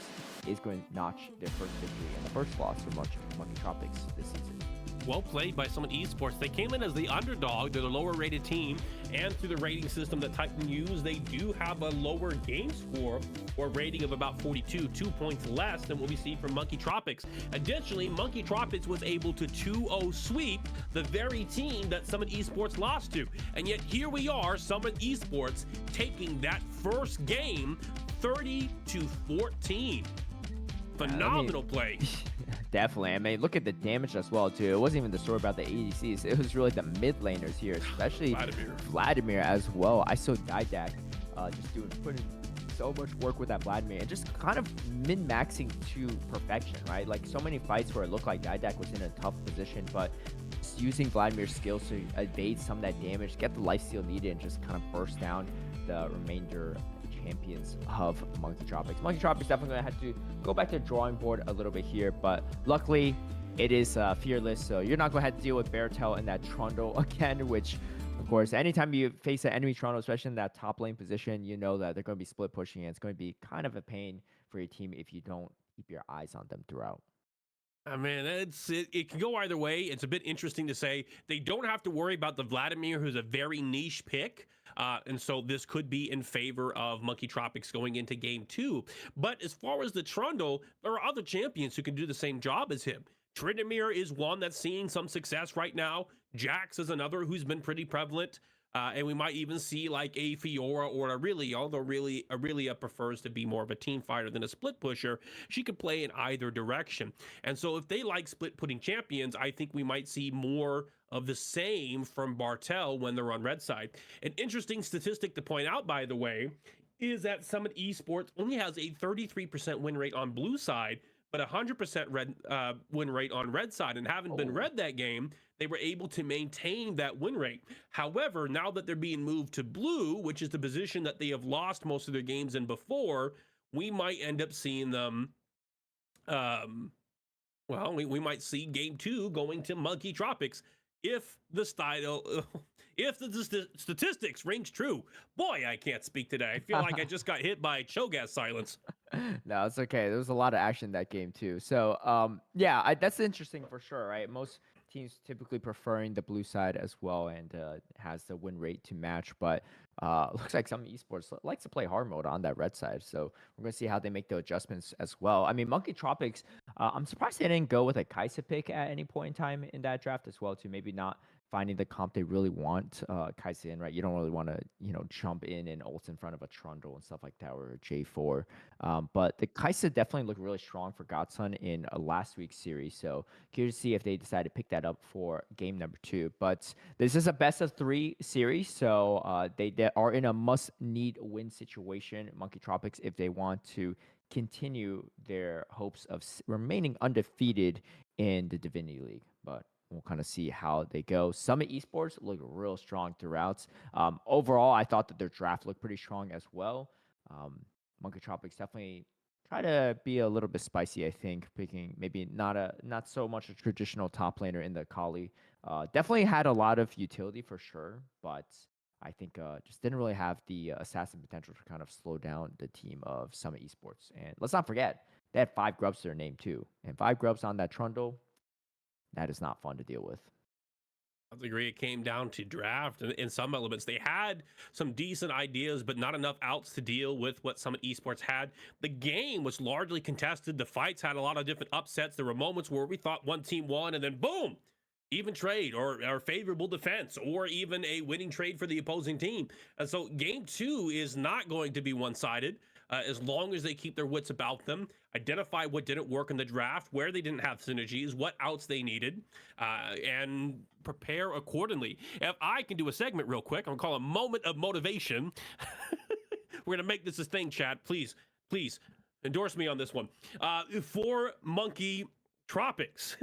is going to notch their first victory and the first loss for Monkey Tropics this season. Well played by Summit Esports. They came in as the underdog. They're the lower rated team, and through the rating system that Titan used, they do have a lower game score or rating of about 42, 2 points less than what we see from Monkey Tropics. Additionally, Monkey Tropics was able to 2-0 sweep the very team that Summit Esports lost to. And yet here we are, Summit Esports taking that first game 30-14. Phenomenal play. Definitely. I mean, look at the damage as well, too. It wasn't even the story about the ADCs. It was really the mid laners here, especially Vladimir as well. I saw Didak just putting so much work with that Vladimir and just kind of min-maxing to perfection, right? Like so many fights where it looked like Didak was in a tough position, but just using Vladimir's skills to evade some of that damage, get the lifesteal needed, and just kind of burst down the remainder champions of Monkey Tropics. Monkey Tropics definitely gonna have to go back to the drawing board a little bit here, but luckily it is Fearless, so you're not gonna have to deal with Beartail in that Trundle again, which of course, anytime you face an enemy Trundle, especially in that top lane position, you know that they're going to be split pushing, and it's going to be kind of a pain for your team if you don't keep your eyes on them throughout. I mean, it can go either way. It's a bit interesting to say they don't have to worry about the Vladimir, who's a very niche pick. And so this could be in favor of Monkey Tropics going into game 2. But as far as the Trundle, there are other champions who can do the same job as him. Tryndamere is one that's seeing some success right now. Jax is another who's been pretty prevalent. And we might even see like a Fiora or a Aurelia, although Aurelia prefers to be more of a team fighter than a split pusher. She could play in either direction. And so if they like split putting champions, I think we might see more of the same from Bartel when they're on red side. An interesting statistic to point out, by the way, is that Summit Esports only has a 33% win rate on blue side, but 100% win rate on red side. And having been red that game, they were able to maintain that win rate. However, now that they're being moved to blue, which is the position that they have lost most of their games in before, we might end up seeing them, we might see game 2 going to Monkey Tropics if the statistics rings true. Boy, I can't speak today. I feel like I just got hit by Cho'Gath silence. No, it's okay. There was a lot of action in that game too. So, that's interesting for sure, right? Most teams typically preferring the blue side as well, and has the win rate to match. But looks like some esports likes to play hard mode on that red side. So we're gonna see how they make the adjustments as well. I mean, Monkey Tropics, I'm surprised they didn't go with a Kaisa pick at any point in time in that draft as well. To maybe not finding the comp they really want, Kaisa in, right? You don't really want to, jump in and ult in front of a Trundle and stuff like that, or a J4. But the Kaisa definitely looked really strong for Godson in last week's series. So curious to see if they decide to pick that up for game number 2. But this is a best of 3 series, so they are in a must-need win situation, Monkey Tropics, if they want to continue their hopes of remaining undefeated in the Divinity League. But we'll kind of see how they go. Summit Esports look real strong throughout. Overall, I thought that their draft looked pretty strong as well. Monkey Tropics definitely try to be a little bit spicy, I think, picking maybe not so much a traditional top laner in the Kali. Definitely had a lot of utility for sure, but I think just didn't really have the assassin potential to kind of slow down the team of Summit Esports. And let's not forget, they had 5 grubs to their name too. And 5 grubs on that Trundle, that is not fun to deal with. I agree. It came down to draft and in some elements. They had some decent ideas, but not enough outs to deal with what Summit Esports had. The game was largely contested. The fights had a lot of different upsets. There were moments where we thought one team won and then boom, even trade or favorable defense or even a winning trade for the opposing team. And so game 2 is not going to be one-sided. As long as they keep their wits about them, identify what didn't work in the draft, where they didn't have synergies, what outs they needed, and prepare accordingly. If I can do a segment real quick, I'm gonna call it Moment of Motivation. We're gonna make this a thing, chat. Please endorse me on this one. For Monkey Tropics.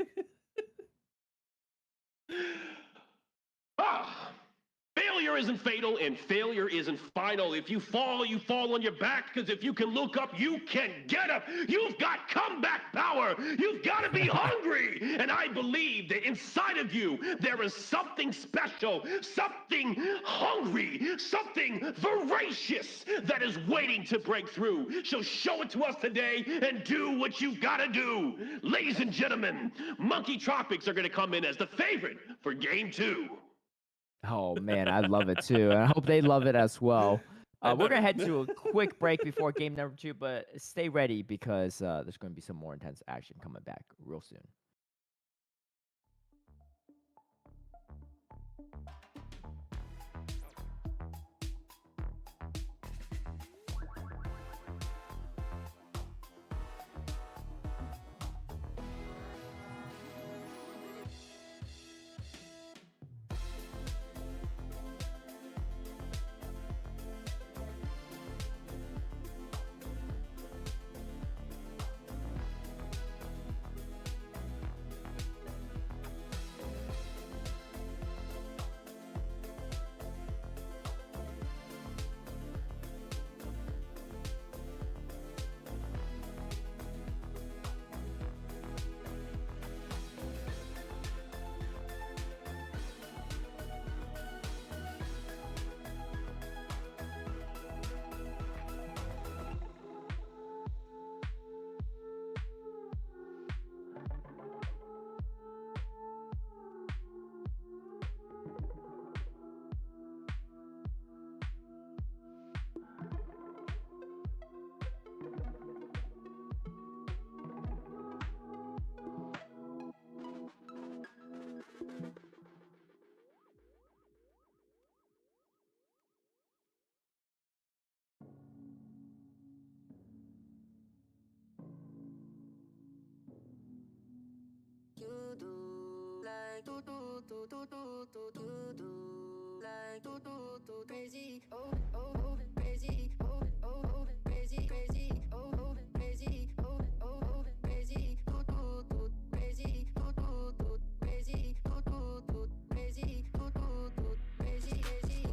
Failure isn't fatal and failure isn't final. If you fall on your back, because if you can look up, you can get up. You've got comeback power. You've got to be hungry. And I believe that inside of you, there is something special, something hungry, something voracious that is waiting to break through. So show it to us today and do what you've got to do. Ladies and gentlemen, Monkey Tropics are going to come in as the favorite for game 2. Oh man, I love it too. I hope they love it as well. We're gonna head to a quick break before game number 2, but stay ready because there's gonna be some more intense action coming back real soon. You do like crazy, oh oh oh crazy, oh oh oh crazy, crazy, oh oh crazy, oh oh oh crazy, crazy, crazy, crazy, crazy, crazy.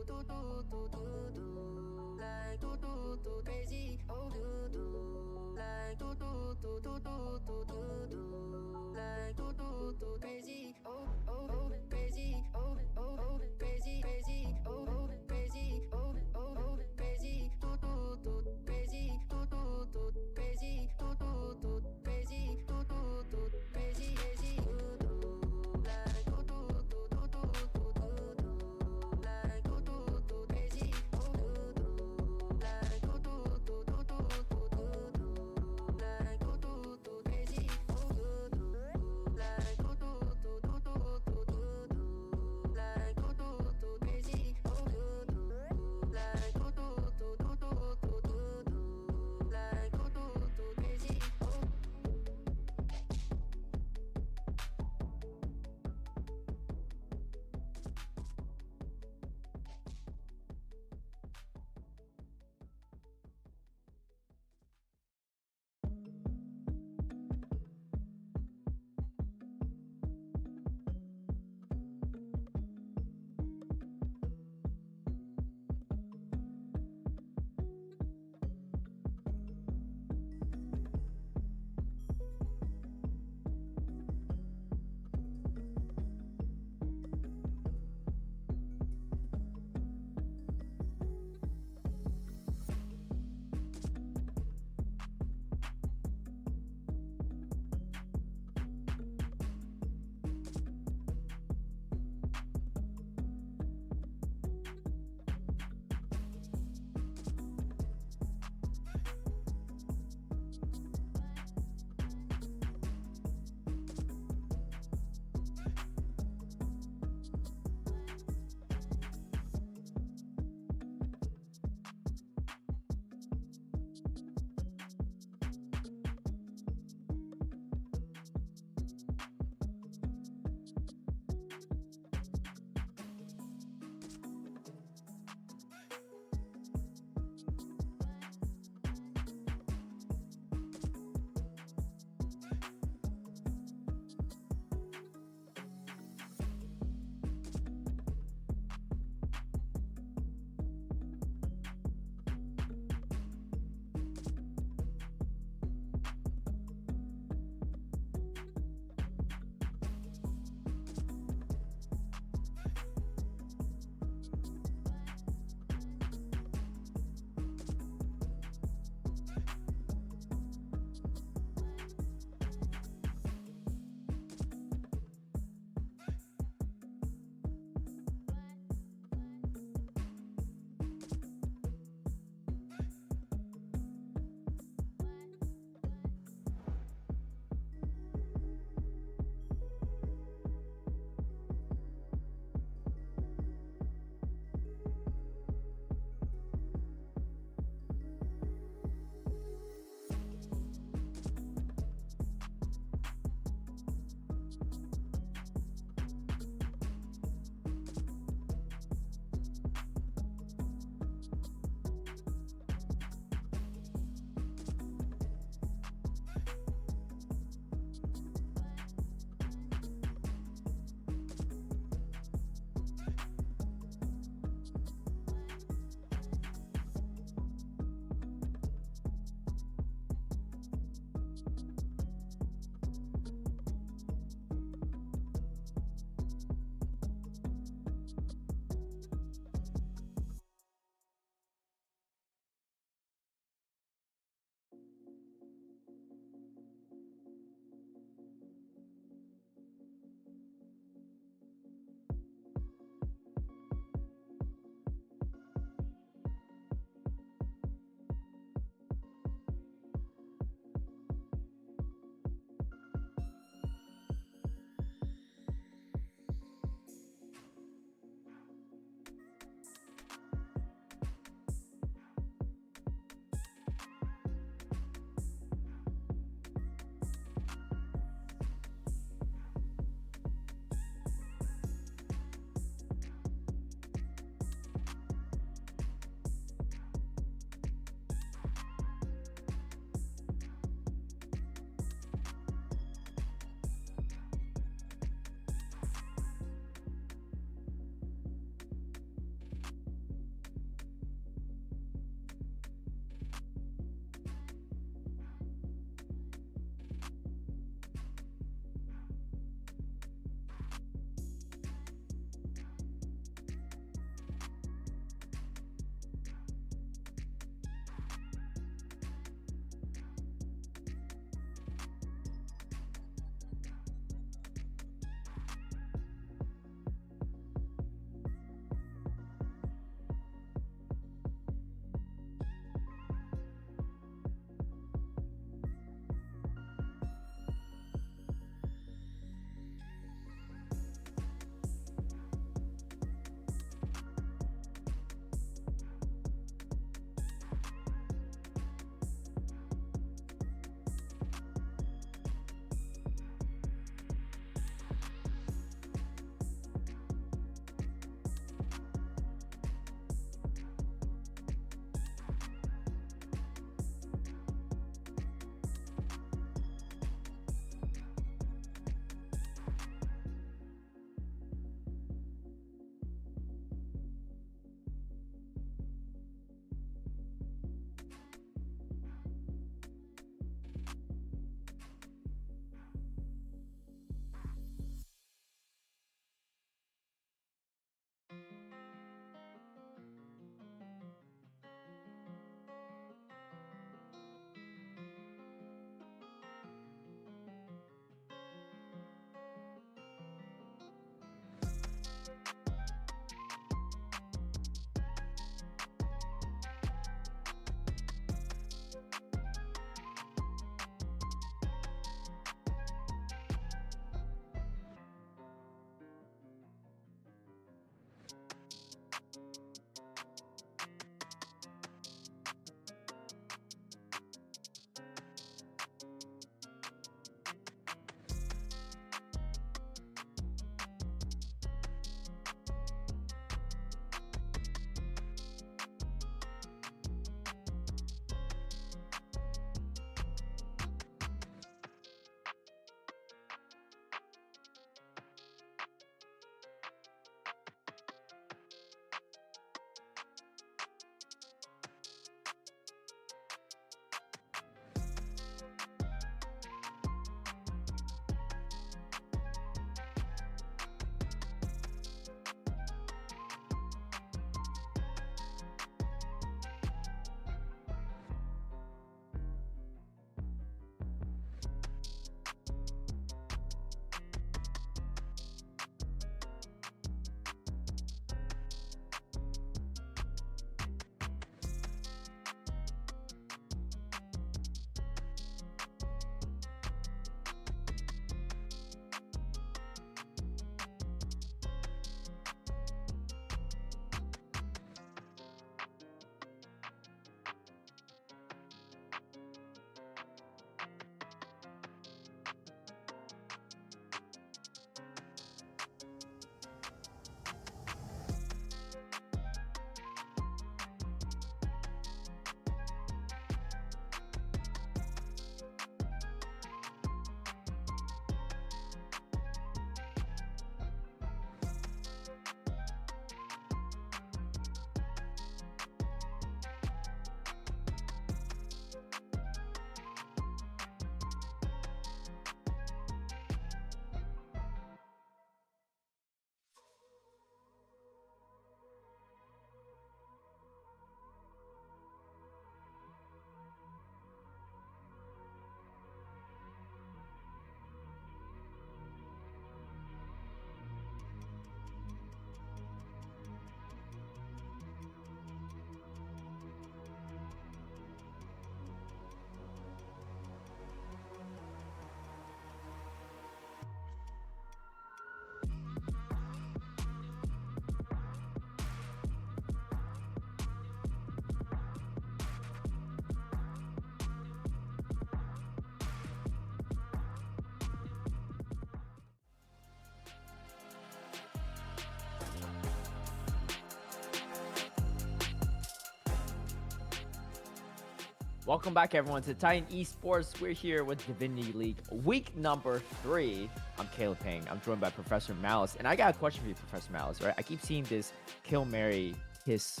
Welcome back, everyone, to Titan Esports. We're here with Divinity League, week number 3. I'm Caleb Pang. I'm joined by Professor Malice, and I got a question for you, Professor Malice. Right? I keep seeing this Kill Mary Hiss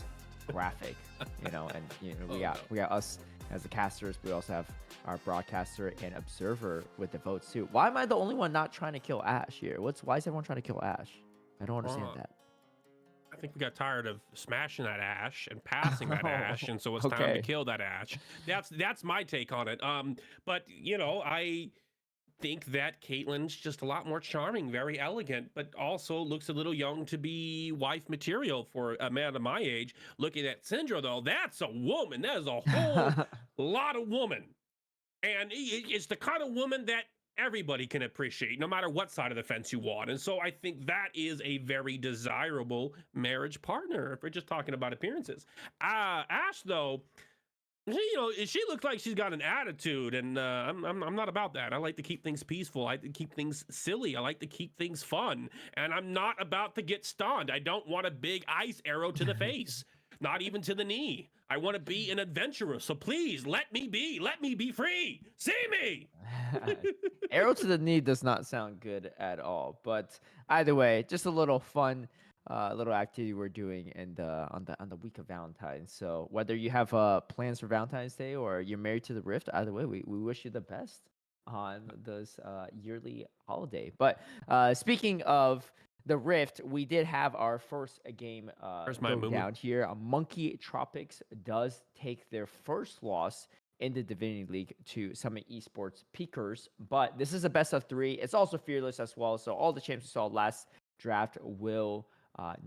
graphic, and we got us as the casters. We also have our broadcaster and observer with the votes too. Why am I the only one not trying to kill Ash here? Why is everyone trying to kill Ash? I don't understand that. I think we got tired of smashing that Ash and passing that Ash, and so it's time to kill that Ash. That's my take on it. But I think that Caitlyn's just a lot more charming, very elegant, but also looks a little young to be wife material for a man of my age. Looking at Syndra, though, that's a woman. That is a whole lot of woman, and it's the kind of woman that everybody can appreciate, no matter what side of the fence you want. And so I think that is a very desirable marriage partner if we're just talking about appearances. Ash, though, she looks like she's got an attitude, and I'm not about that. I like to keep things peaceful. I like to keep things silly. I like to keep things fun, and I'm not about to get stunned. I don't want a big ice arrow to the face, not even to the knee. I want to be an adventurer, so please let me be free. See me. Arrow to the knee does not sound good at all, but either way, just a little fun little activity we're doing on the week of Valentine's. So whether you have plans for Valentine's Day or you're married to the Rift, either way, we wish you the best on this yearly holiday. But speaking of the Rift, we did have our first game go down here. Monkey Tropics does take their first loss in the Divinity League to Summit Esports Peakers, but this is a best of 3. It's also fearless as well, so all the champs we saw last draft will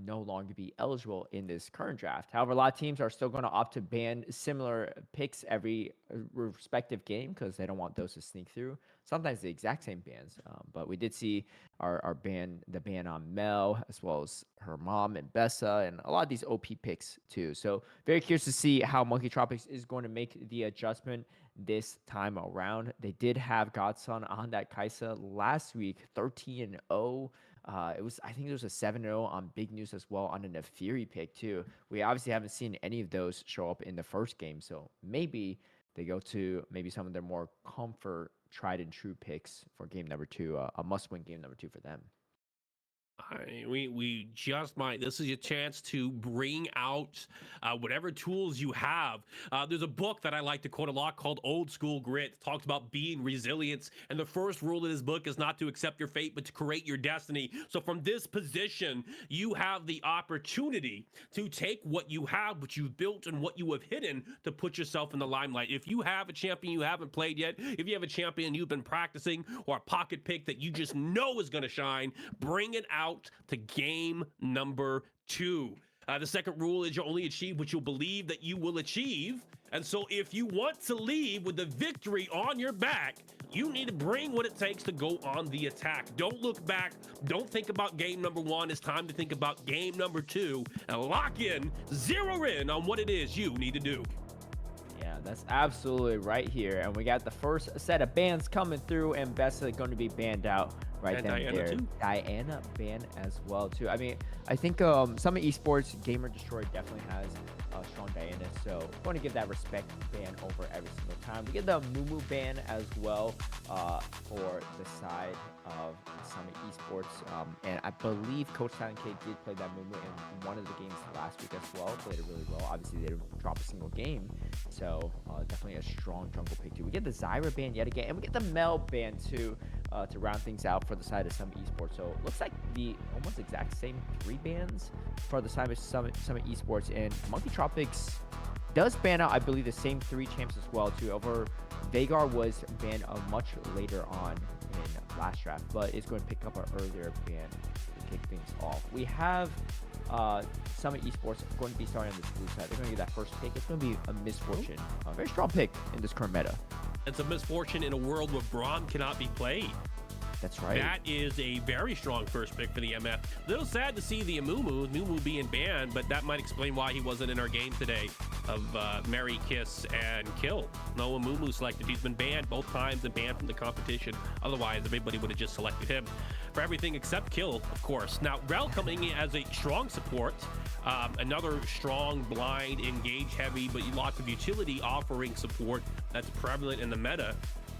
no longer be eligible in this current draft. However, a lot of teams are still going to opt to ban similar picks every respective game because they don't want those to sneak through. Sometimes the exact same bans, but we did see the ban on Mel as well as her mom and Bessa and a lot of these OP picks too. So very curious to see how Monkey Tropics is going to make the adjustment this time around. They did have Godson on that Kaisa last week, 13-0. I think it was a 7-0 on Big News as well on an Nefiri pick too. We obviously haven't seen any of those show up in the first game, so maybe they go to some of their more comfort, tried and true picks for game number 2, a must-win game number 2 for them. We just might. This is your chance to bring out whatever tools you have. There's a book that I like to quote a lot called Old School Grit. It talks about being resilient, and the first rule of this book is not to accept your fate, but to create your destiny. So from this position, you have the opportunity to take what you have, what you've built, and what you have hidden to put yourself in the limelight. If you have a champion you haven't played yet, if you have a champion you've been practicing, or a pocket pick that you just know is going to shine, bring it out to game number 2. The second rule is you only achieve what you believe that you will achieve. And so if you want to leave with the victory on your back, you need to bring what it takes to go on the attack. Don't look back. Don't think about game number 1. It's time to think about game number 2 and lock in, zero in on what it is you need to do. Yeah, that's absolutely right here. And we got the first set of bans coming through, and Bessa going to be banned out right then and there. Diana banned as well too. I mean, I think Summit Esports Gamer Destroyer definitely has strong Diana, so going to give that respect ban over every single time. We get the Mumu ban as well for the side of Summit Esports, and I believe Coach Silent K did play that Mumu in one of the games last week as well. Played it really well. Obviously, they didn't drop a single game, so definitely a strong jungle pick too. We get the Zyra ban yet again, and we get the Mel ban too to round things out for the side of Summit Esports. So it looks like the almost exact same 3 bans for the side of Summit Esports, and Monkey Tropics does ban out, I believe, the same 3 champs as well too. Over Vagar was banned much later on in last draft, but it's going to pick up an earlier ban to kick things off. We have Summit Esports going to be starting on this blue side. They're going to get that first pick. It's going to be a misfortune. A very strong pick in this current meta. It's a misfortune in a world where Braum cannot be played. That's right. That is a very strong first pick for the MF. A little sad to see the Amumu being banned, but that might explain why he wasn't in our game today of Marry, Kiss, and Kill. No Amumu selected. He's been banned both times and banned from the competition. Otherwise, everybody would have just selected him for everything except Kill, of course. Now, Rel coming in as a strong support. Another strong, blind, engage heavy, but lots of utility offering support that's prevalent in the meta.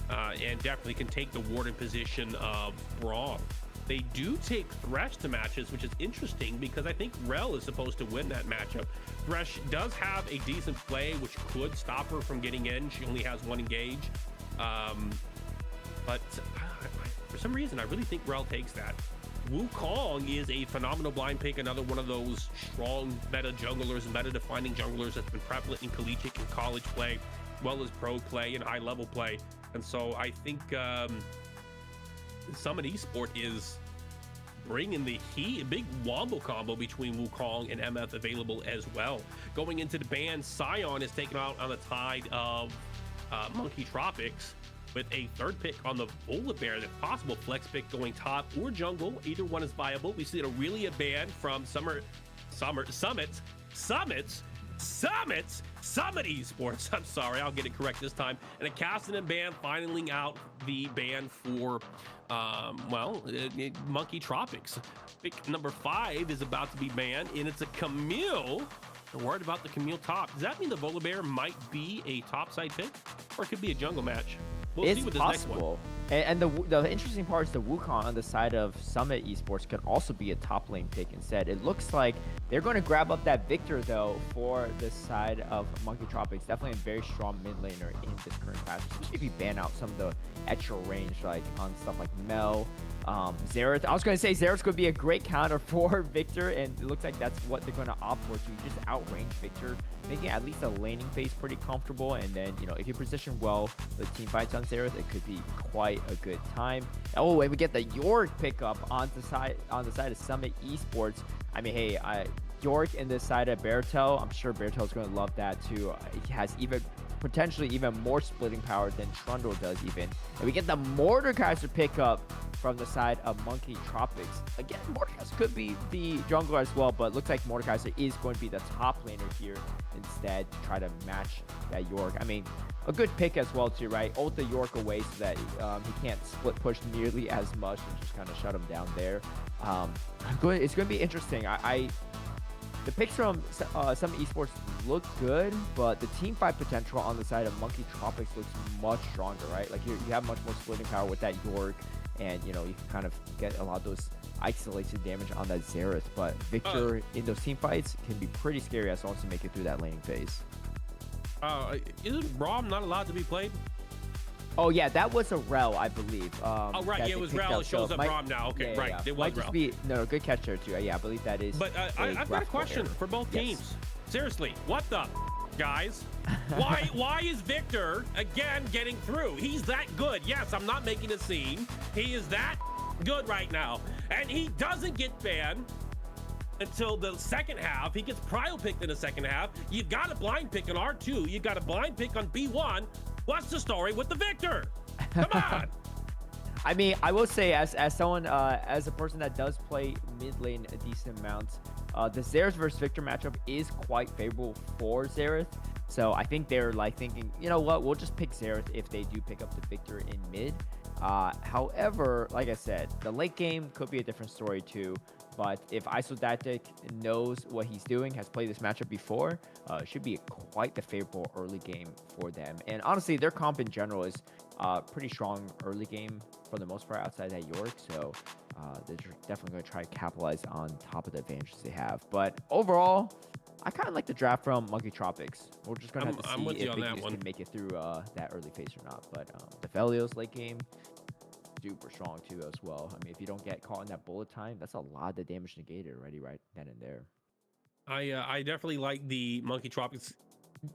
And definitely can take the Warden position of Braum. They do take Thresh to matches, which is interesting because I think Rel is supposed to win that matchup. Thresh does have a decent play, which could stop her from getting in. She only has one engage. But for some reason, I really think Rel takes that. Wukong is a phenomenal blind pick, another one of those strong meta junglers, meta-defining junglers that's been prevalent in collegiate and college play, as well as pro play and high-level play. And so I think Summit Esports is bringing the heat, a big wombo combo between Wukong and MF available as well. Going into the ban, Sion is taken out on the tide of Monkey Tropics with a third pick on the Volibear, the possible flex pick going top or jungle. Either one is viable. We see a ban from Summit Esports. I'm sorry, I'll get it correct this time. And a Cassidy ban finaling out the ban for Monkey Tropics. Pick number 5 is about to be banned, and it's a Camille. I'm worried about the Camille top. Does that mean the Volibear might be a top side pick, or it could be a jungle match? We'll see with this next one. And the interesting part is the Wukong on the side of Summit Esports could also be a top lane pick instead. It looks like they're going to grab up that Victor, though, for the side of Monkey Tropics. Definitely a very strong mid laner in this current patch, especially if you ban out some of the extra range, like on stuff like Mel, Xerath. I was going to say Xerath could be a great counter for Victor, and it looks like that's what they're going to opt for, to just outrange Victor, making at least a laning phase pretty comfortable. And then, if you position well with team fights on Xerath, it could be quite a good time. Oh, and we get the York pickup on the side of Summit Esports. I mean, hey, York in this side of Bertel, I'm sure Bertel's going to love that too. It has potentially even more splitting power than Trundle does even. And we get the Mordekaiser pickup from the side of Monkey Tropics. Again, Mordekaiser could be the jungler as well, but looks like Mordekaiser is going to be the top laner here instead to try to match that York. I mean, a good pick as well too, right? Ult the York away so that he can't split push nearly as much and just kind of shut him down there. It's going to be interesting. The picks from some esports look good, but the team fight potential on the side of Monkey Tropics looks much stronger, right? Like you have much more splitting power with that York, and you can kind of get a lot of those isolated damage on that Xerath. But Victor in those team fights can be pretty scary as long as you make it through that laning phase. Isn't Braum not allowed to be played? Oh yeah, that was a Rel, I believe. Oh right, yeah, it was Rel. It shows up Braum now. Okay, right, it was Rel. No, good catch there too. Yeah, I believe that is. But I've got a question for both teams. Seriously, what the guys? Why is Victor again getting through? He's that good. Yes, I'm not making a scene. He is that good right now, and he doesn't get banned until the second half. He gets prio picked in the second half. You've got a blind pick on R2. You've got a blind pick on B1. What's the story with the Victor? Come on. I mean, I will say, as someone, as a person that does play mid lane a decent amount, the Xerath versus Victor matchup is quite favorable for Xerath. So I think they're like thinking, you know what, we'll just pick Xerath if they do pick up the Victor in mid. However, like I said, the late game could be a different story too. But if Isodactic knows what he's doing, has played this matchup before, it should be quite the favorable early game for them. And honestly, their comp in general is pretty strong early game for the most part outside that York. So they're definitely going to try to capitalize on top of the advantages they have. But overall, I kind of like the draft from Monkey Tropics. We're just going to have to see if they can make it through that early phase or not. But the Felios late game, super strong too as well. I mean, if you don't get caught in that bullet time, that's a lot of the damage negated already right then and there. I definitely like the Monkey Tropics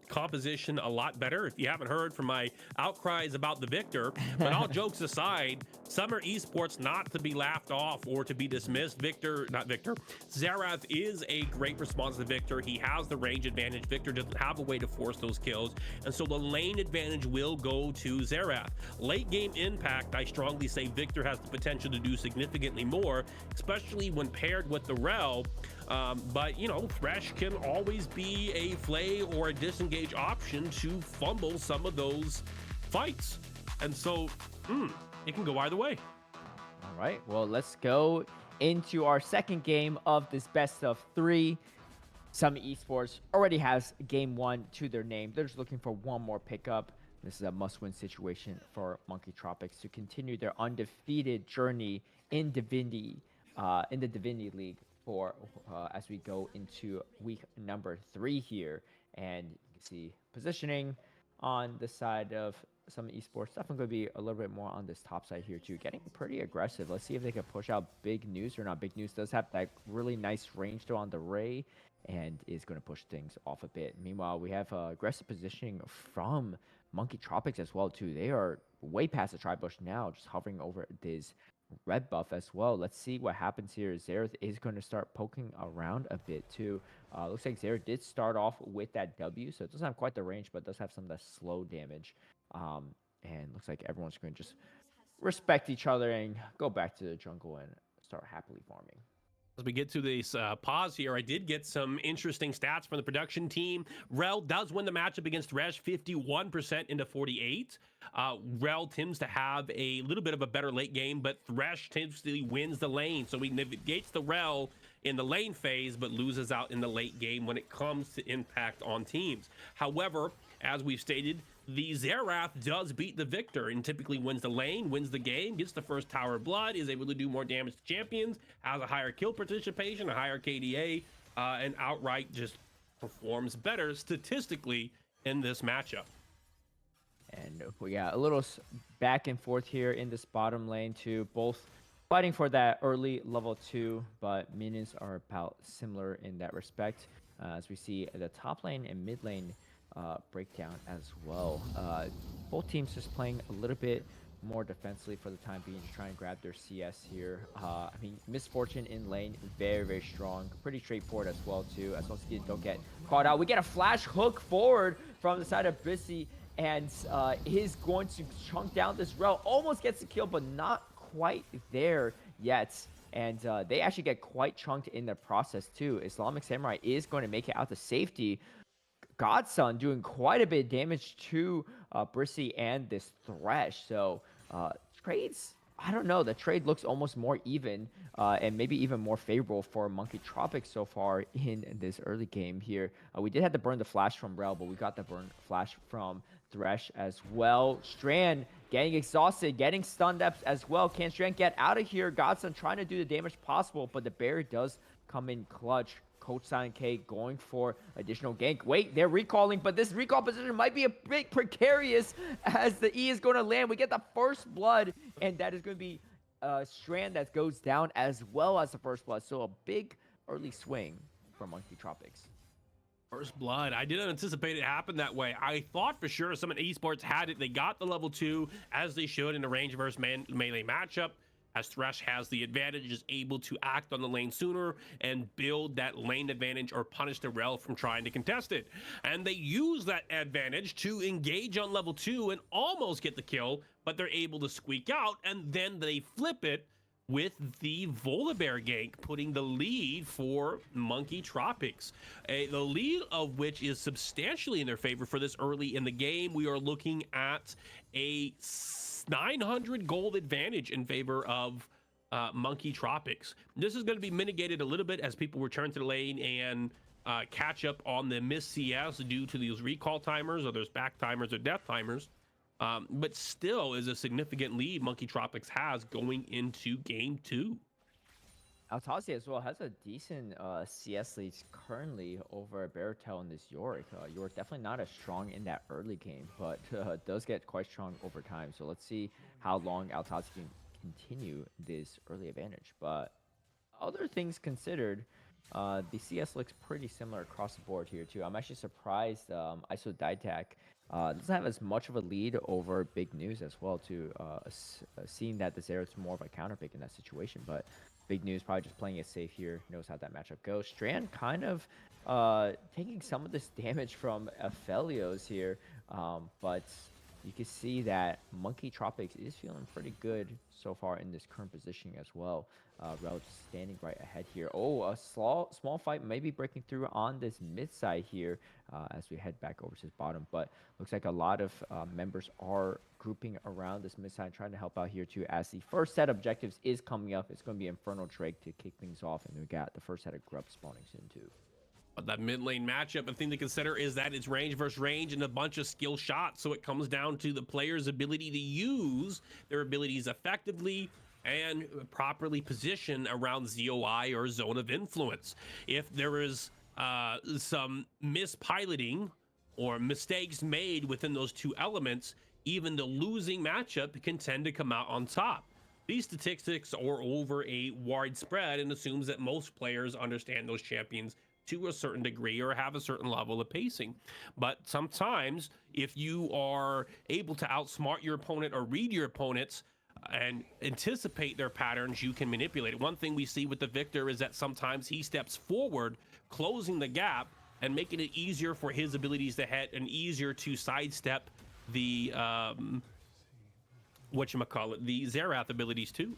composition a lot better. If you haven't heard from my outcries about the Victor, but all jokes aside, Summer Esports not to be laughed off or to be dismissed. Xerath is a great response to Victor. He has the range advantage. Victor doesn't have a way to force those kills, and so the lane advantage will go to Xerath. Late game impact, I strongly say Victor has the potential to do significantly more, especially when paired with the Rel. But you know, Thresh can always be a flay or a disengage option to fumble some of those fights, and so it can go either way. All right, well, let's go into our second game of this best of 3. Summit Esports already has game 1 to their name. They're just looking for one more pickup. This is a must-win situation for Monkey Tropics to continue their undefeated journey in Divinity, in the Divinity League for as we go into week number 3 here. And you can see positioning on the side of some esports. Definitely going to be a little bit more on this top side here too. Getting pretty aggressive. Let's see if they can push out Big News or not. Big News does have that really nice range though on the Ray and is going to push things off a bit. Meanwhile, we have aggressive positioning from Monkey Tropics as well too. They are way past the tri-bush now, just hovering over this red buff as well. Let's see what happens here. Xerath is going to start poking around a bit too. Looks like Xerath did start off with that W, so it doesn't have quite the range, but does have some of that slow damage. And looks like everyone's going to just respect each other and go back to the jungle and start happily farming. As we get to this pause here, I did get some interesting stats from the production team. Rel does win the matchup against Thresh 51% into 48. Rel tends to have a little bit of a better late game, but Thresh typically wins the lane. So he negates the Rel in the lane phase, but loses out in the late game when it comes to impact on teams. However, as we've stated, the Xerath does beat the Victor and typically wins the lane, wins the game, gets the first Tower of Blood, is able to do more damage to champions, has a higher kill participation, a higher KDA, and outright just performs better statistically in this matchup. And we got a little back and forth here in this bottom lane too, both fighting for that early level 2, but minions are about similar in that respect. As we see the top lane and mid lane breakdown as well. Both teams just playing a little bit more defensively for the time being, just trying to grab their CS here. I mean, Misfortune in lane, very, very strong. Pretty straightforward as well, too. As long as you don't get caught out. We get a flash hook forward from the side of Brissy, and is going to chunk down this Rel. Almost gets the kill, but not quite there yet. And they actually get quite chunked in the process, too. Islamic Samurai is going to make it out to safety. Godson doing quite a bit of damage to Brissy and this Thresh. So trades, I don't know. The trade looks almost more even and maybe even more favorable for Monkey Tropics so far in this early game here. We did have to burn the flash from Rel, but we got the burn flash from Thresh as well. Strand getting exhausted, getting stunned up as well. Can Strand get out of here? Godson trying to do the damage possible, but the barrier does come in clutch. Coach Silent K going for additional gank. Wait, they're recalling, but this recall position might be a bit precarious as the E is going to land. We get the first blood, and that is going to be a Strand that goes down as well as the first blood. So a big early swing for Monkey Tropics. First blood. I didn't anticipate it happened that way. I thought for sure Summit Esports had it. They got the level 2 as they should in the range versus melee matchup. As Thresh has the advantage, is able to act on the lane sooner and build that lane advantage or punish the Rel from trying to contest it. And they use that advantage to engage on level 2 and almost get the kill, but they're able to squeak out, and then they flip it with the Volibear gank, putting the lead for Monkey Tropics. The lead of which is substantially in their favor for this early in the game. We are looking at a 900 gold advantage in favor of Monkey Tropics. This is going to be mitigated a little bit as people return to the lane and catch up on the missed CS due to these recall timers, or there's back timers or death timers. But still is a significant lead Monkey Tropics has going into game 2. Altazi as well has a decent CS lead currently over Baratel and this Yorick. Yorick definitely not as strong in that early game, but does get quite strong over time. So let's see how long Altazi can continue this early advantage. But other things considered, the CS looks pretty similar across the board here too. I'm actually surprised ISO Didac doesn't have as much of a lead over Big News as well, to seeing that this is more of a counter pick in that situation. But Big News probably just playing it safe here, knows how that matchup goes. Strand kind of taking some of this damage from Aphelios here, but you can see that Monkey Tropics is feeling pretty good so far in this current positioning as well. Rel just standing right ahead here. Oh, a small fight maybe breaking through on this mid side here as we head back over to his bottom. But looks like a lot of members are grouping around this mid side, trying to help out here too, as the first set of objectives is coming up. It's going to be Infernal Drake to kick things off, and we got the first set of grubs spawning soon too. But that mid lane matchup, a thing to consider is that it's range versus range and a bunch of skill shots. So it comes down to the player's ability to use their abilities effectively and properly position around ZOI or zone of influence. If there is some mispiloting or mistakes made within those two elements, even the losing matchup can tend to come out on top. These statistics are over a wide spread and assumes that most players understand those champions to a certain degree or have a certain level of pacing. But sometimes if you are able to outsmart your opponent or read your opponents and anticipate their patterns, you can manipulate it. One thing we see with the Victor is that sometimes he steps forward, closing the gap and making it easier for his abilities to hit and easier to sidestep the the Xerath abilities too.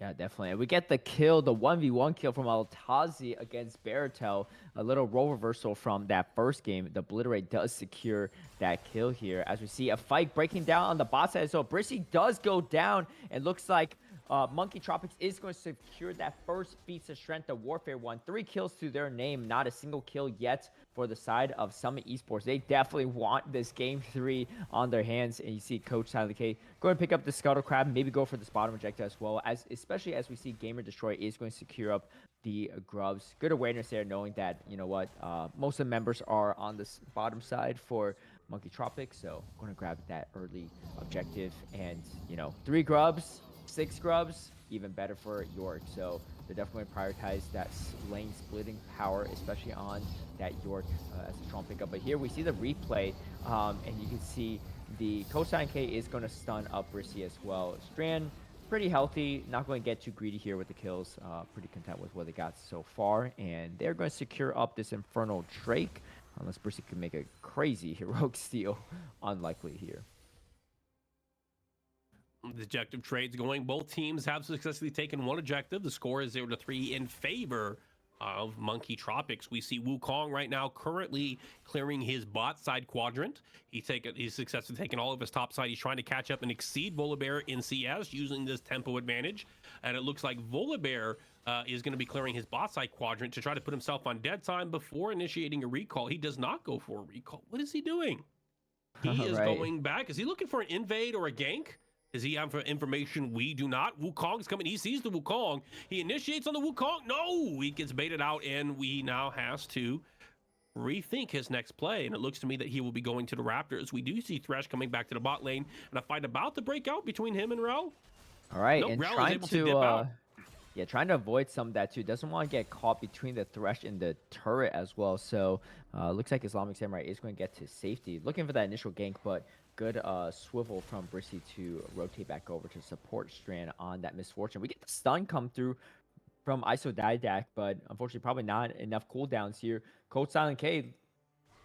Yeah, definitely. And we get the kill, the 1v1 kill from Altazi against Baratel. A little role reversal from that first game. The Obliterate does secure that kill here. As we see a fight breaking down on the bot side. So Brissy does go down, and looks like Monkey Tropics is going to secure that first Feats of Strength of Warfare one. 3 kills to their name, not a single kill yet for the side of Summit Esports. They definitely want this game 3 on their hands, and you see Coach Silent K go and pick up the Scuttle Crab, maybe go for this bottom objective as well, as especially as we see Gamer Destroy is going to secure up the grubs. Good awareness there, knowing that, you know what, most of the members are on this bottom side for Monkey Tropics, so going to grab that early objective, and, you know, 3 grubs, 6 grubs, even better for York. So they're definitely going to prioritize that lane splitting power, especially on that York as a strong pickup. But here we see the replay, and you can see the Cosine K is going to stun up Brissy as well. Strand, pretty healthy, not going to get too greedy here with the kills. Pretty content with what they got so far, and they're going to secure up this Infernal Drake, unless Brissy can make a crazy heroic steal. Unlikely here. The objective trades going. Both teams have successfully taken one objective. The score is 0-3 in favor of Monkey Tropics. We see Wukong right now currently clearing his bot side quadrant. He's successfully taken all of his top side. He's trying to catch up and exceed Volibear in CS using this tempo advantage. And it looks like Volibear is going to be clearing his bot side quadrant to try to put himself on dead time before initiating a recall. He does not go for a recall. What is he doing? He is going back. Is he looking for an invade or a gank? Does he have information we do not? Wukong's coming. He sees the Wukong. He initiates on the Wukong. No! He gets baited out, and we now has to rethink his next play. And it looks to me that he will be going to the Raptors. We do see Thresh coming back to the bot lane, and a fight about to break out between him and Rel. All right, Nope, and Rel is trying able to dip out. yeah, trying to avoid some of that too. Doesn't want to get caught between the Thresh and the turret as well. So looks like Islamic Samurai is going to get to safety. Looking for that initial gank, but good swivel from Brissy to rotate back over to support Strand on that misfortune. We get the stun come through from Isodidac, but unfortunately probably not enough cooldowns here. Coach Silent K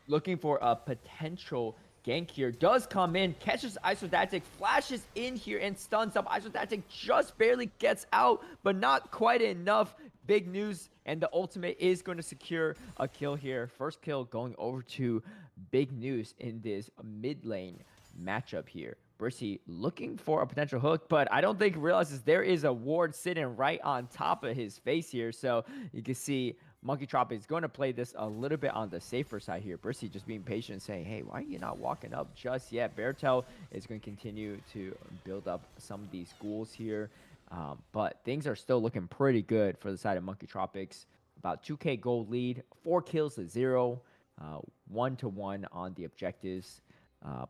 looking for a potential gank here. Does come in, catches Isodidac, flashes in here and stuns up. Isodidac just barely gets out, but not quite enough. Big news, and the ultimate is going to secure a kill here. First kill going over to Big News in this mid lane matchup here. Brissy looking for a potential hook, but I don't think he realizes there is a ward sitting right on top of his face here. So you can see Monkey Tropics is going to play this a little bit on the safer side here. Brissy just being patient and saying, hey, why are you not walking up just yet? Beartail is going to continue to build up some of these ghouls here. But things are still looking pretty good for the side of Monkey Tropics. About 2k gold lead, 4 kills to 0, 1-1 on the objectives.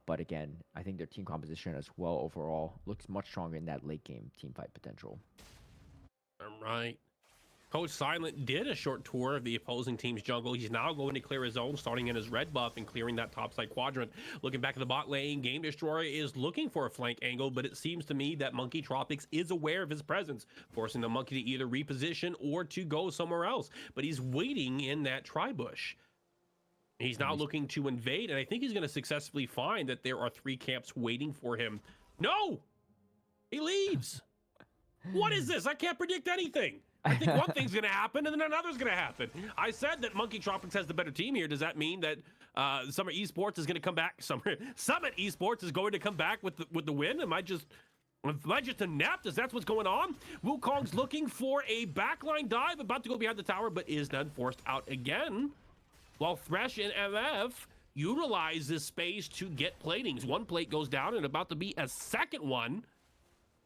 But again, I think their team composition as well overall looks much stronger in that late game team fight potential. All right. Coach Silent did a short tour of the opposing team's jungle. He's now going to clear his own, starting in his red buff and clearing that topside quadrant. Looking back at the bot lane, Game Destroyer is looking for a flank angle, but it seems to me that Monkey Tropics is aware of his presence, forcing the Monkey to either reposition or to go somewhere else. But he's waiting in that tri-bush. He's now looking to invade, and I think he's going to successfully find that there are 3 camps waiting for him. No! He leaves! What is this? I can't predict anything. I think one thing's going to happen and then another's going to happen. I said that Monkey Tropics has the better team here. Does that mean that Summer Esports is going to come back? Summit Esports is going to come back with the win? Am I just inept? Is that what's going on? Wukong's looking for a backline dive, about to go behind the tower, but is then forced out again. While Thresh and MF utilize this space to get platings. One plate goes down and about to be a second one,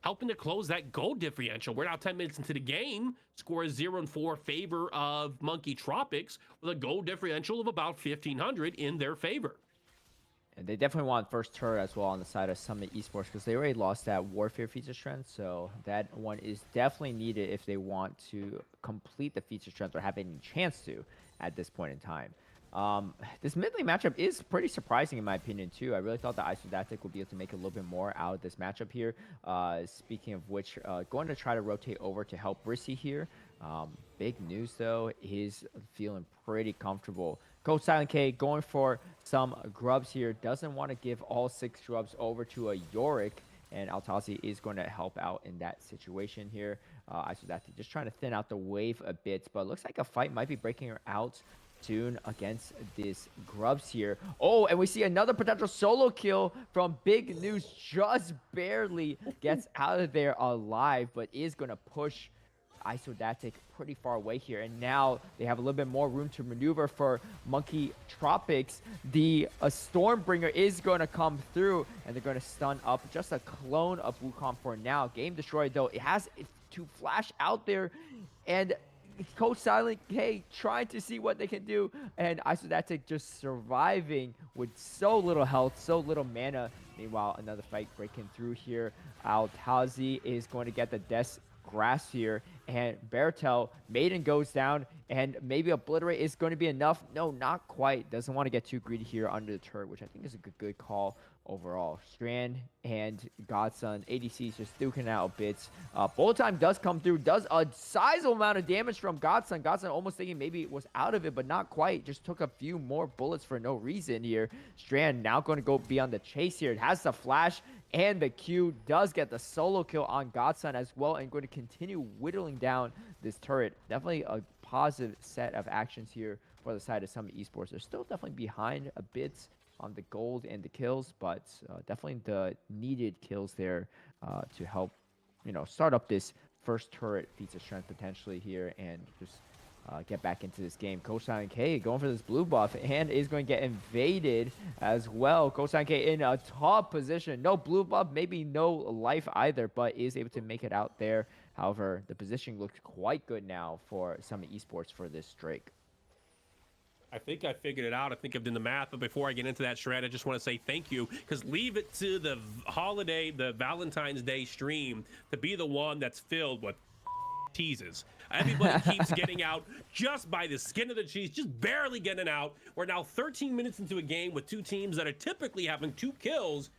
helping to close that gold differential. We're now 10 minutes into the game. Score is 0-4 favor of Monkey Tropics with a gold differential of about 1,500 in their favor. And they definitely want first turret as well on the side of Summit Esports because they already lost that Warfare feature strength. So that one is definitely needed if they want to complete the feature strength or have any chance to at this point in time. This mid lane matchup is pretty surprising in my opinion too. I really thought that Isodatic would be able to make a little bit more out of this matchup here. Speaking of which, going to try to rotate over to help Brissy here. Big news though, he's feeling pretty comfortable. Coach Silent K going for some grubs here. Doesn't want to give all 6 grubs over to a Yorick. And Altazi is going to help out in that situation here. Isodatic just trying to thin out the wave a bit. But it looks like a fight might be breaking her out soon against this grubs here. Oh, and we see another potential solo kill from Big News. Just barely gets out of there alive, but is going to push Isodatic pretty far away here. And now they have a little bit more room to maneuver for Monkey Tropics. The Stormbringer is going to come through, and they're going to stun up just a clone of Wukong for now. Game destroyed, though. It has to flash out there, and Coach Silent K trying to see what they can do, and Isodatic just surviving with so little health, so little mana. Meanwhile, another fight breaking through here. Altazi is going to get the Death Grasp here, and Bertel, Maiden goes down, and maybe Obliterate is going to be enough. No, not quite. Doesn't want to get too greedy here under the turret, which I think is a good call overall. Strand and Godson, ADC's just duking out bits. Bullet time does come through, does a sizable amount of damage from Godson. Godson almost thinking maybe it was out of it, but not quite. Just took a few more bullets for no reason here. Strand now going to go be on the chase here. It has the flash and the Q, does get the solo kill on Godson as well, and going to continue whittling down this turret. Definitely a positive set of actions here for the side of Summit Esports. They're still definitely behind a bit on the gold and the kills, but definitely the needed kills there to help, start up this first turret feats of strength potentially here and just get back into this game. Coach Silent K going for this blue buff and is going to get invaded as well. Coach Silent K in a top position. No blue buff, maybe no life either, but is able to make it out there. However, the positioning looks quite good now for Summit Esports for this Drake. I think I figured it out. I think I've done the math. But before I get into that, Shred, I just want to say thank you, because leave it to the holiday, the Valentine's Day stream to be the one that's filled with teases. Everybody keeps getting out just by the skin of the cheese, just barely getting out. We're now 13 minutes into a game with 2 teams that are typically having 2 kills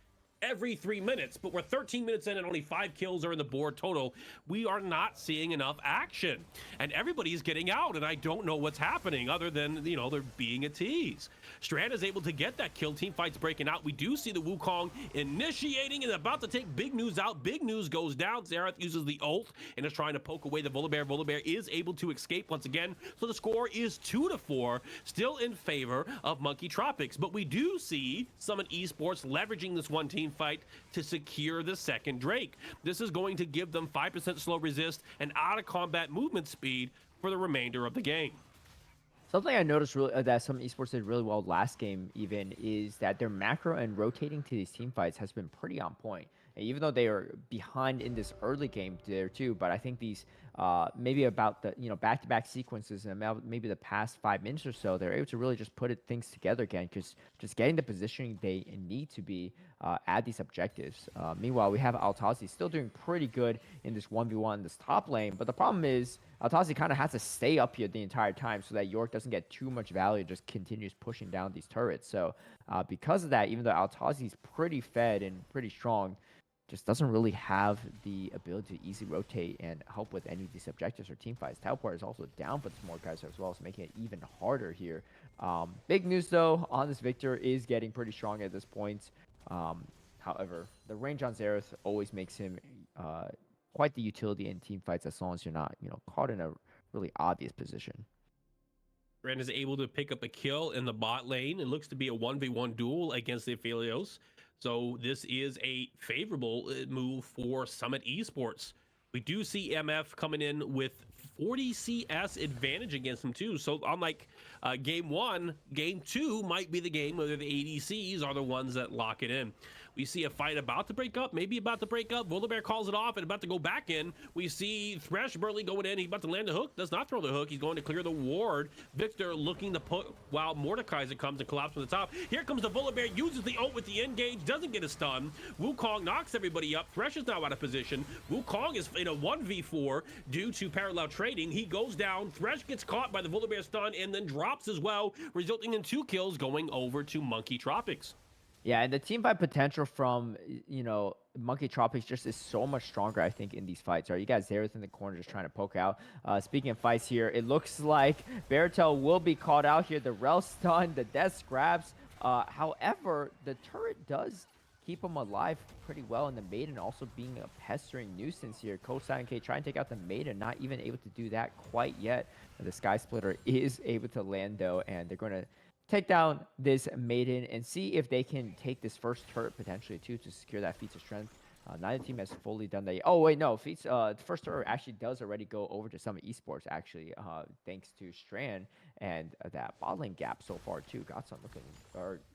every 3 minutes, but we're 13 minutes in and only 5 kills are in the board total. We are not seeing enough action, and everybody's getting out, and I don't know what's happening other than, they're being a tease. Strand is able to get that kill. Team fights breaking out. We do see the Wukong initiating and about to take Big News out. Big News goes down. Xerath uses the ult and is trying to poke away the Volibear. Volibear is able to escape once again, so the score is 2-4, still in favor of Monkey Tropics. But we do see Summit Esports leveraging this one team fight to secure the second Drake. This is going to give them 5% slow resist and out of combat movement speed for the remainder of the game. Something I noticed really that some esports did really well last game even is that their macro and rotating to these team fights has been pretty on point. even though they are behind in this early game there too, but I think these maybe about the back-to-back sequences and maybe the past 5 minutes or so, they're able to really just things together again, because just getting the positioning they need to be at these objectives. Meanwhile, we have Altazi still doing pretty good in this 1v1 in this top lane, but the problem is Altazi kind of has to stay up here the entire time so that York doesn't get too much value, just continues pushing down these turrets. So because of that, even though Altazi's pretty fed and pretty strong, just doesn't really have the ability to easily rotate and help with any of these objectives or team fights. Teleport is also down for the Mordekaiser as well, so making it even harder here. Big news though, on this Victor is getting pretty strong at this point. However, the range on Xerath always makes him quite the utility in team fights, as long as you're not, caught in a really obvious position. Ren is able to pick up a kill in the bot lane. It looks to be a 1v1 duel against the Aphelios. So this is a favorable move for Summit Esports. We do see MF coming in with 40 CS advantage against them too. So unlike game 1, game 2 might be the game where the ADCs are the ones that lock it in. We see a fight about to break up, maybe about to break up. Volibear calls it off and about to go back in. We see Thresh Burley going in. He's about to land the hook. Does not throw the hook. He's going to clear the ward. Victor looking to put, while Mordekaiser comes and collapses on the top. Here comes the Volibear, uses the ult with the engage, doesn't get a stun. Wukong knocks everybody up. Thresh is now out of position. Wukong is in a 1v4 due to parallel trading. He goes down. Thresh gets caught by the Volibear stun and then drops as well, resulting in 2 kills going over to Monkey Tropics. Yeah, and the team fight potential from, Monkey Tropics just is so much stronger, I think, in these fights. You guys there in the corner just trying to poke out. Speaking of fights here, it looks like Baratel will be caught out here. The Rel stun, the death grabs. However, the turret does keep him alive pretty well, and the Maiden also being a pestering nuisance here. Coach Silent K trying to take out the Maiden, not even able to do that quite yet. The Sky Splitter is able to land, though, and they're going to take down this Maiden and see if they can take this first turret potentially too to secure that feats of strength. Neither team has fully done that. Oh wait, no, feats. The first turret actually does already go over to Summit Esports actually, thanks to Strand and that bot lane gap so far too.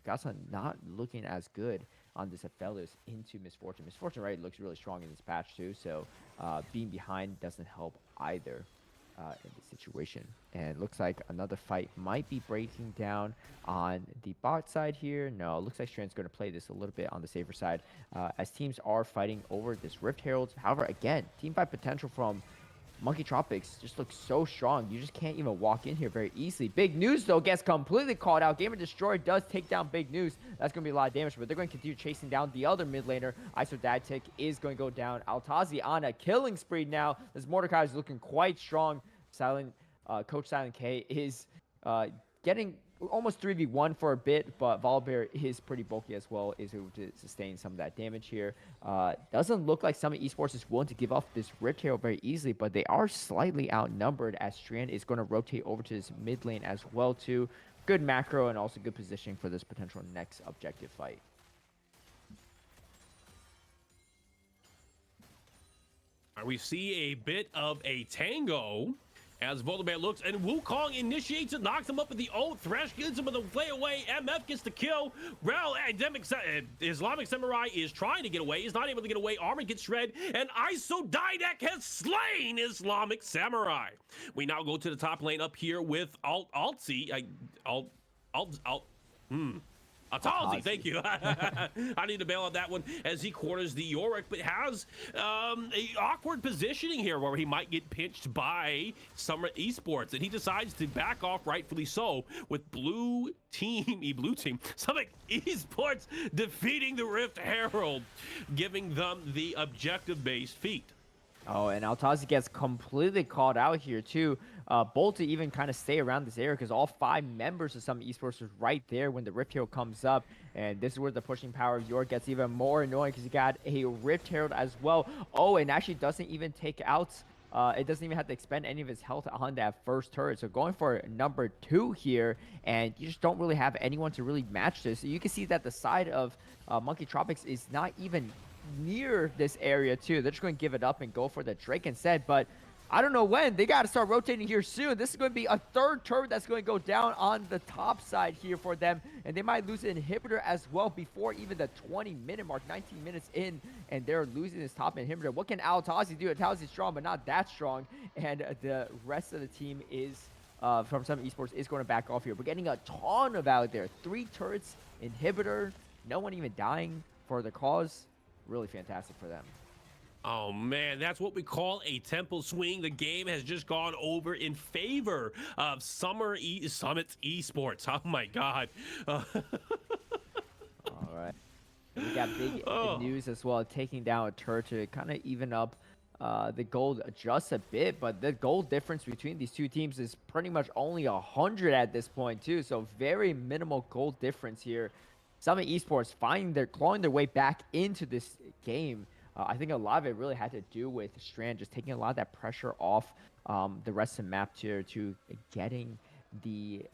Godson not looking as good on this Aphelios into Misfortune. Misfortune looks really strong in this patch too, so being behind doesn't help either. In this situation, and it looks like another fight might be breaking down on the bot side here. No, it looks like Strand's going to play this a little bit on the safer side, as teams are fighting over this Rift Herald. However, again, team fight potential from Monkey Tropics just looks so strong. You just can't even walk in here very easily. Big News, though, gets completely called out. Gamer Destroyer does take down Big News. That's going to be a lot of damage, but they're going to continue chasing down the other mid laner. Isodactic is going to go down. Altazi on a killing spree now. This Mordecai is looking quite strong. Coach Silent K is getting almost 3v1 for a bit, but Volibear is pretty bulky as well, is able to sustain some of that damage here. Doesn't look like Summit Esports is willing to give off this Rift Herald very easily, but they are slightly outnumbered, as Strand is going to rotate over to his mid lane as well too. Good macro and also good positioning for this potential next objective fight. We see a bit of a tango as Volibear looks, and Wukong initiates it, knocks him up with the ult. Thresh gives him with a play away. MF gets the kill. Rel, Islamic Samurai is trying to get away. He's not able to get away. Armor gets shred, and Isodactic has slain Islamic Samurai. We now go to the top lane up here with Altazi, thank you. I need to bail on that one as he corners the Yorick, but has a awkward positioning here where he might get pinched by Summit Esports, and he decides to back off, rightfully so, with Summit Esports defeating the Rift Herald, giving them the objective-based feat. Oh, and Altazi gets completely called out here too. Bold to even kind of stay around this area, because all 5 members of Summit Esports was right there when the Rift Herald comes up. And this is where the pushing power of York gets even more annoying, because you got a Rift Herald as well. Oh, and actually doesn't even take out, it doesn't even have to expend any of his health on that first turret. So going for number 2 here, and you just don't really have anyone to really match this. So you can see that the side of Monkey Tropics is not even near this area too. They're just going to give it up and go for the Drake instead, but I don't know when. They got to start rotating here soon. This is going to be a third turret that's going to go down on the top side here for them. And they might lose an inhibitor as well before even the 20-minute mark, 19 minutes in. And they're losing this top inhibitor. What can Altazi do? Altazi's strong, but not that strong. And the rest of the team is, from some esports, is going to back off here. We're getting a ton of out there. 3 turrets, inhibitor, no one even dying for the cause. Really fantastic for them. Oh man, that's what we call a tempo swing. The game has just gone over in favor of Summit's Esports. Oh my god. All right. We got big Oh. news as well, taking down a turret to kind of even up the gold just a bit, but the gold difference between these two teams is pretty much only 100 at this point too, so very minimal gold difference here. Summit Esports clawing their way back into this game. I think a lot of it really had to do with Strand just taking a lot of that pressure off the rest of the map to getting the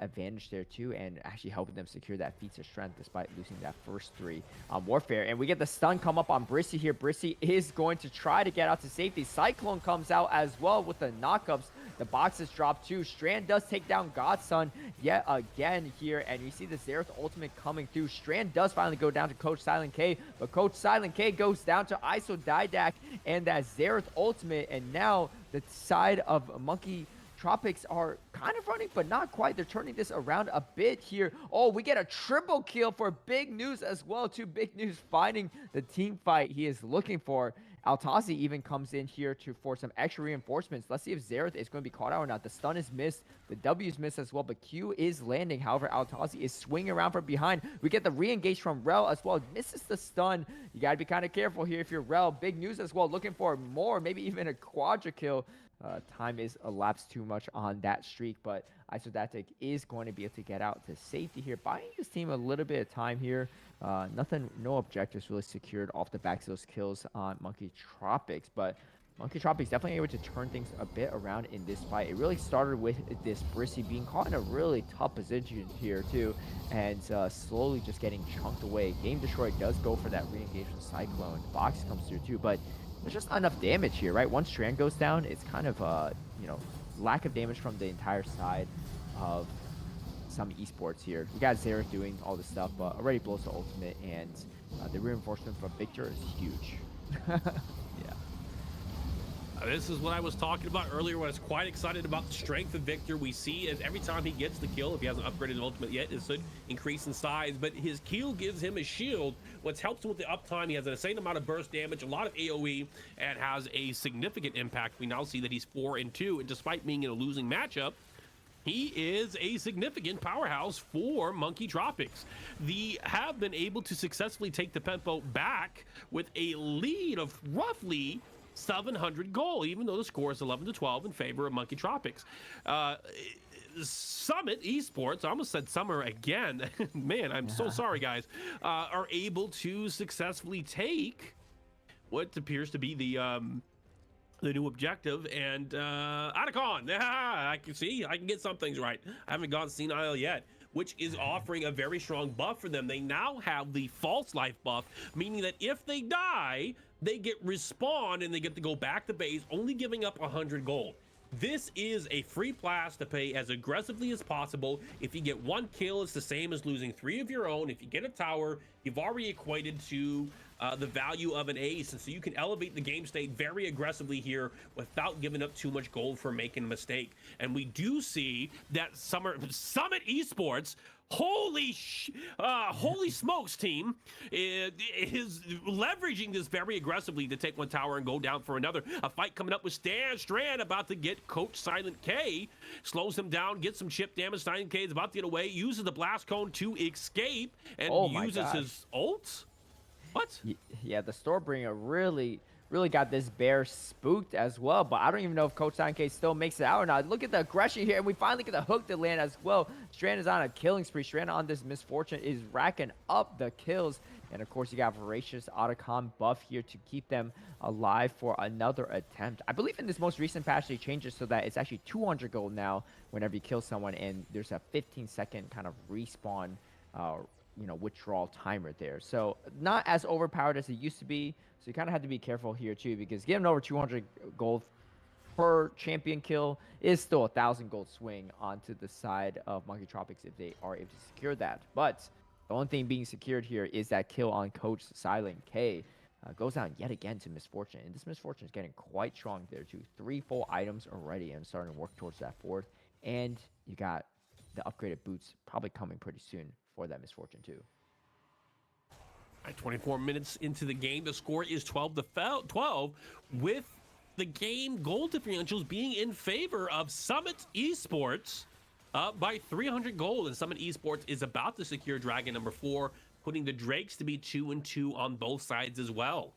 advantage there too, and actually helping them secure that feats of strength despite losing that first 3 warfare. And we get the stun come up on Brissy here. Brissy is going to try to get out to safety. Cyclone comes out as well with the knockups. The boxes drop too. Strand does take down Godson yet again here, and you see the Xerath ultimate coming through. Strand does finally go down to Coach Silent K, but Coach Silent K goes down to ISO Didac and that Xerath ultimate, and now the side of Monkey Tropics are kind of running, but not quite. They're turning this around a bit here. Oh, we get a triple kill for big news as well, too. Big news finding the team fight he is looking for. Altazi even comes in here for some extra reinforcements. Let's see if Xerath is going to be caught out or not. The stun is missed. The W is missed as well, but Q is landing. However, Altazi is swinging around from behind. We get the re-engage from Rel as well. Misses the stun. You got to be kind of careful here if you're Rel. Big news as well. Looking for more, maybe even a quadra kill. Time is elapsed too much on that streak, but Isodatic is going to be able to get out to safety here, buying his team a little bit of time here. No objectives really secured off the back of those kills on Monkey Tropics, but Monkey Tropics definitely able to turn things a bit around in this fight. It really started with this Brissy being caught in a really tough position here too, and slowly just getting chunked away. Game Destroy does go for that re-engage with Cyclone. The box comes through too, but there's just not enough damage here, right? Once Strand goes down, it's kind of lack of damage from the entire side of some esports here. We got Xerath doing all this stuff, but already blows the ultimate, and the reinforcement from Victor is huge. Yeah. This is what I was talking about earlier when I was quite excited about the strength of Victor. We see as every time he gets the kill, if he hasn't upgraded an ultimate yet, it should increase in size, but his kill gives him a shield, which helps him with the uptime. He has an insane amount of burst damage, a lot of AoE, and has a significant impact. We now see that he's 4-2, and despite being in a losing matchup, he is a significant powerhouse for Monkey Tropics. They have been able to successfully take the tempo back with a lead of roughly 700 goal, even though the score is 11-12 in favor of Monkey Tropics. Summit Esports, I almost said Summer again. Man, I'm so sorry, guys. Are able to successfully take what appears to be the new objective, and Atacon. I can get some things right. I haven't gone senile yet, which is offering a very strong buff for them. They now have the false life buff, meaning that if they die, they get respawned and they get to go back to base, only giving up 100 gold. This is a free blast to pay as aggressively as possible. If you get 1 kill, it's the same as losing 3 of your own. If you get a tower, you've already equated to the value of an ace, and so you can elevate the game state very aggressively here without giving up too much gold for making a mistake. And we do see that Summit Esports, holy smokes, team, is leveraging this very aggressively to take 1 tower and go down for another. A fight coming up with Strand about to get Coach Silent K, slows him down, gets some chip damage. Silent K is about to get away, uses the blast cone to escape, and uses his ult. What? Yeah, the Stormbringer really got this bear spooked as well, but I don't even know if Coach Silent K still makes it out or not. Look at the aggression here, and we finally get the hook to land as well. Strand is on a killing spree. Strand on this misfortune is racking up the kills, and of course you got Voracious Otacon buff here to keep them alive for another attempt. I believe in this most recent patch they changed it so that it's actually 200 gold now whenever you kill someone, and there's a 15-second kind of respawn withdrawal timer there. So not as overpowered as it used to be. So you kind of have to be careful here too, because getting over 200 gold per champion kill is still 1,000 gold swing onto the side of Monkey Tropics if they are able to secure that. But the only thing being secured here is that kill on Coach Silent K. Goes down yet again to Misfortune, and this Misfortune is getting quite strong there too. 3 full items already and starting to work towards that 4th. And you got the upgraded boots probably coming pretty soon for that Misfortune too. At 24 minutes into the game, the score is 12-12, with the game gold differentials being in favor of Summit Esports by 300 gold. And Summit Esports is about to secure Dragon number 4, putting the Drakes to be 2-2 on both sides as well.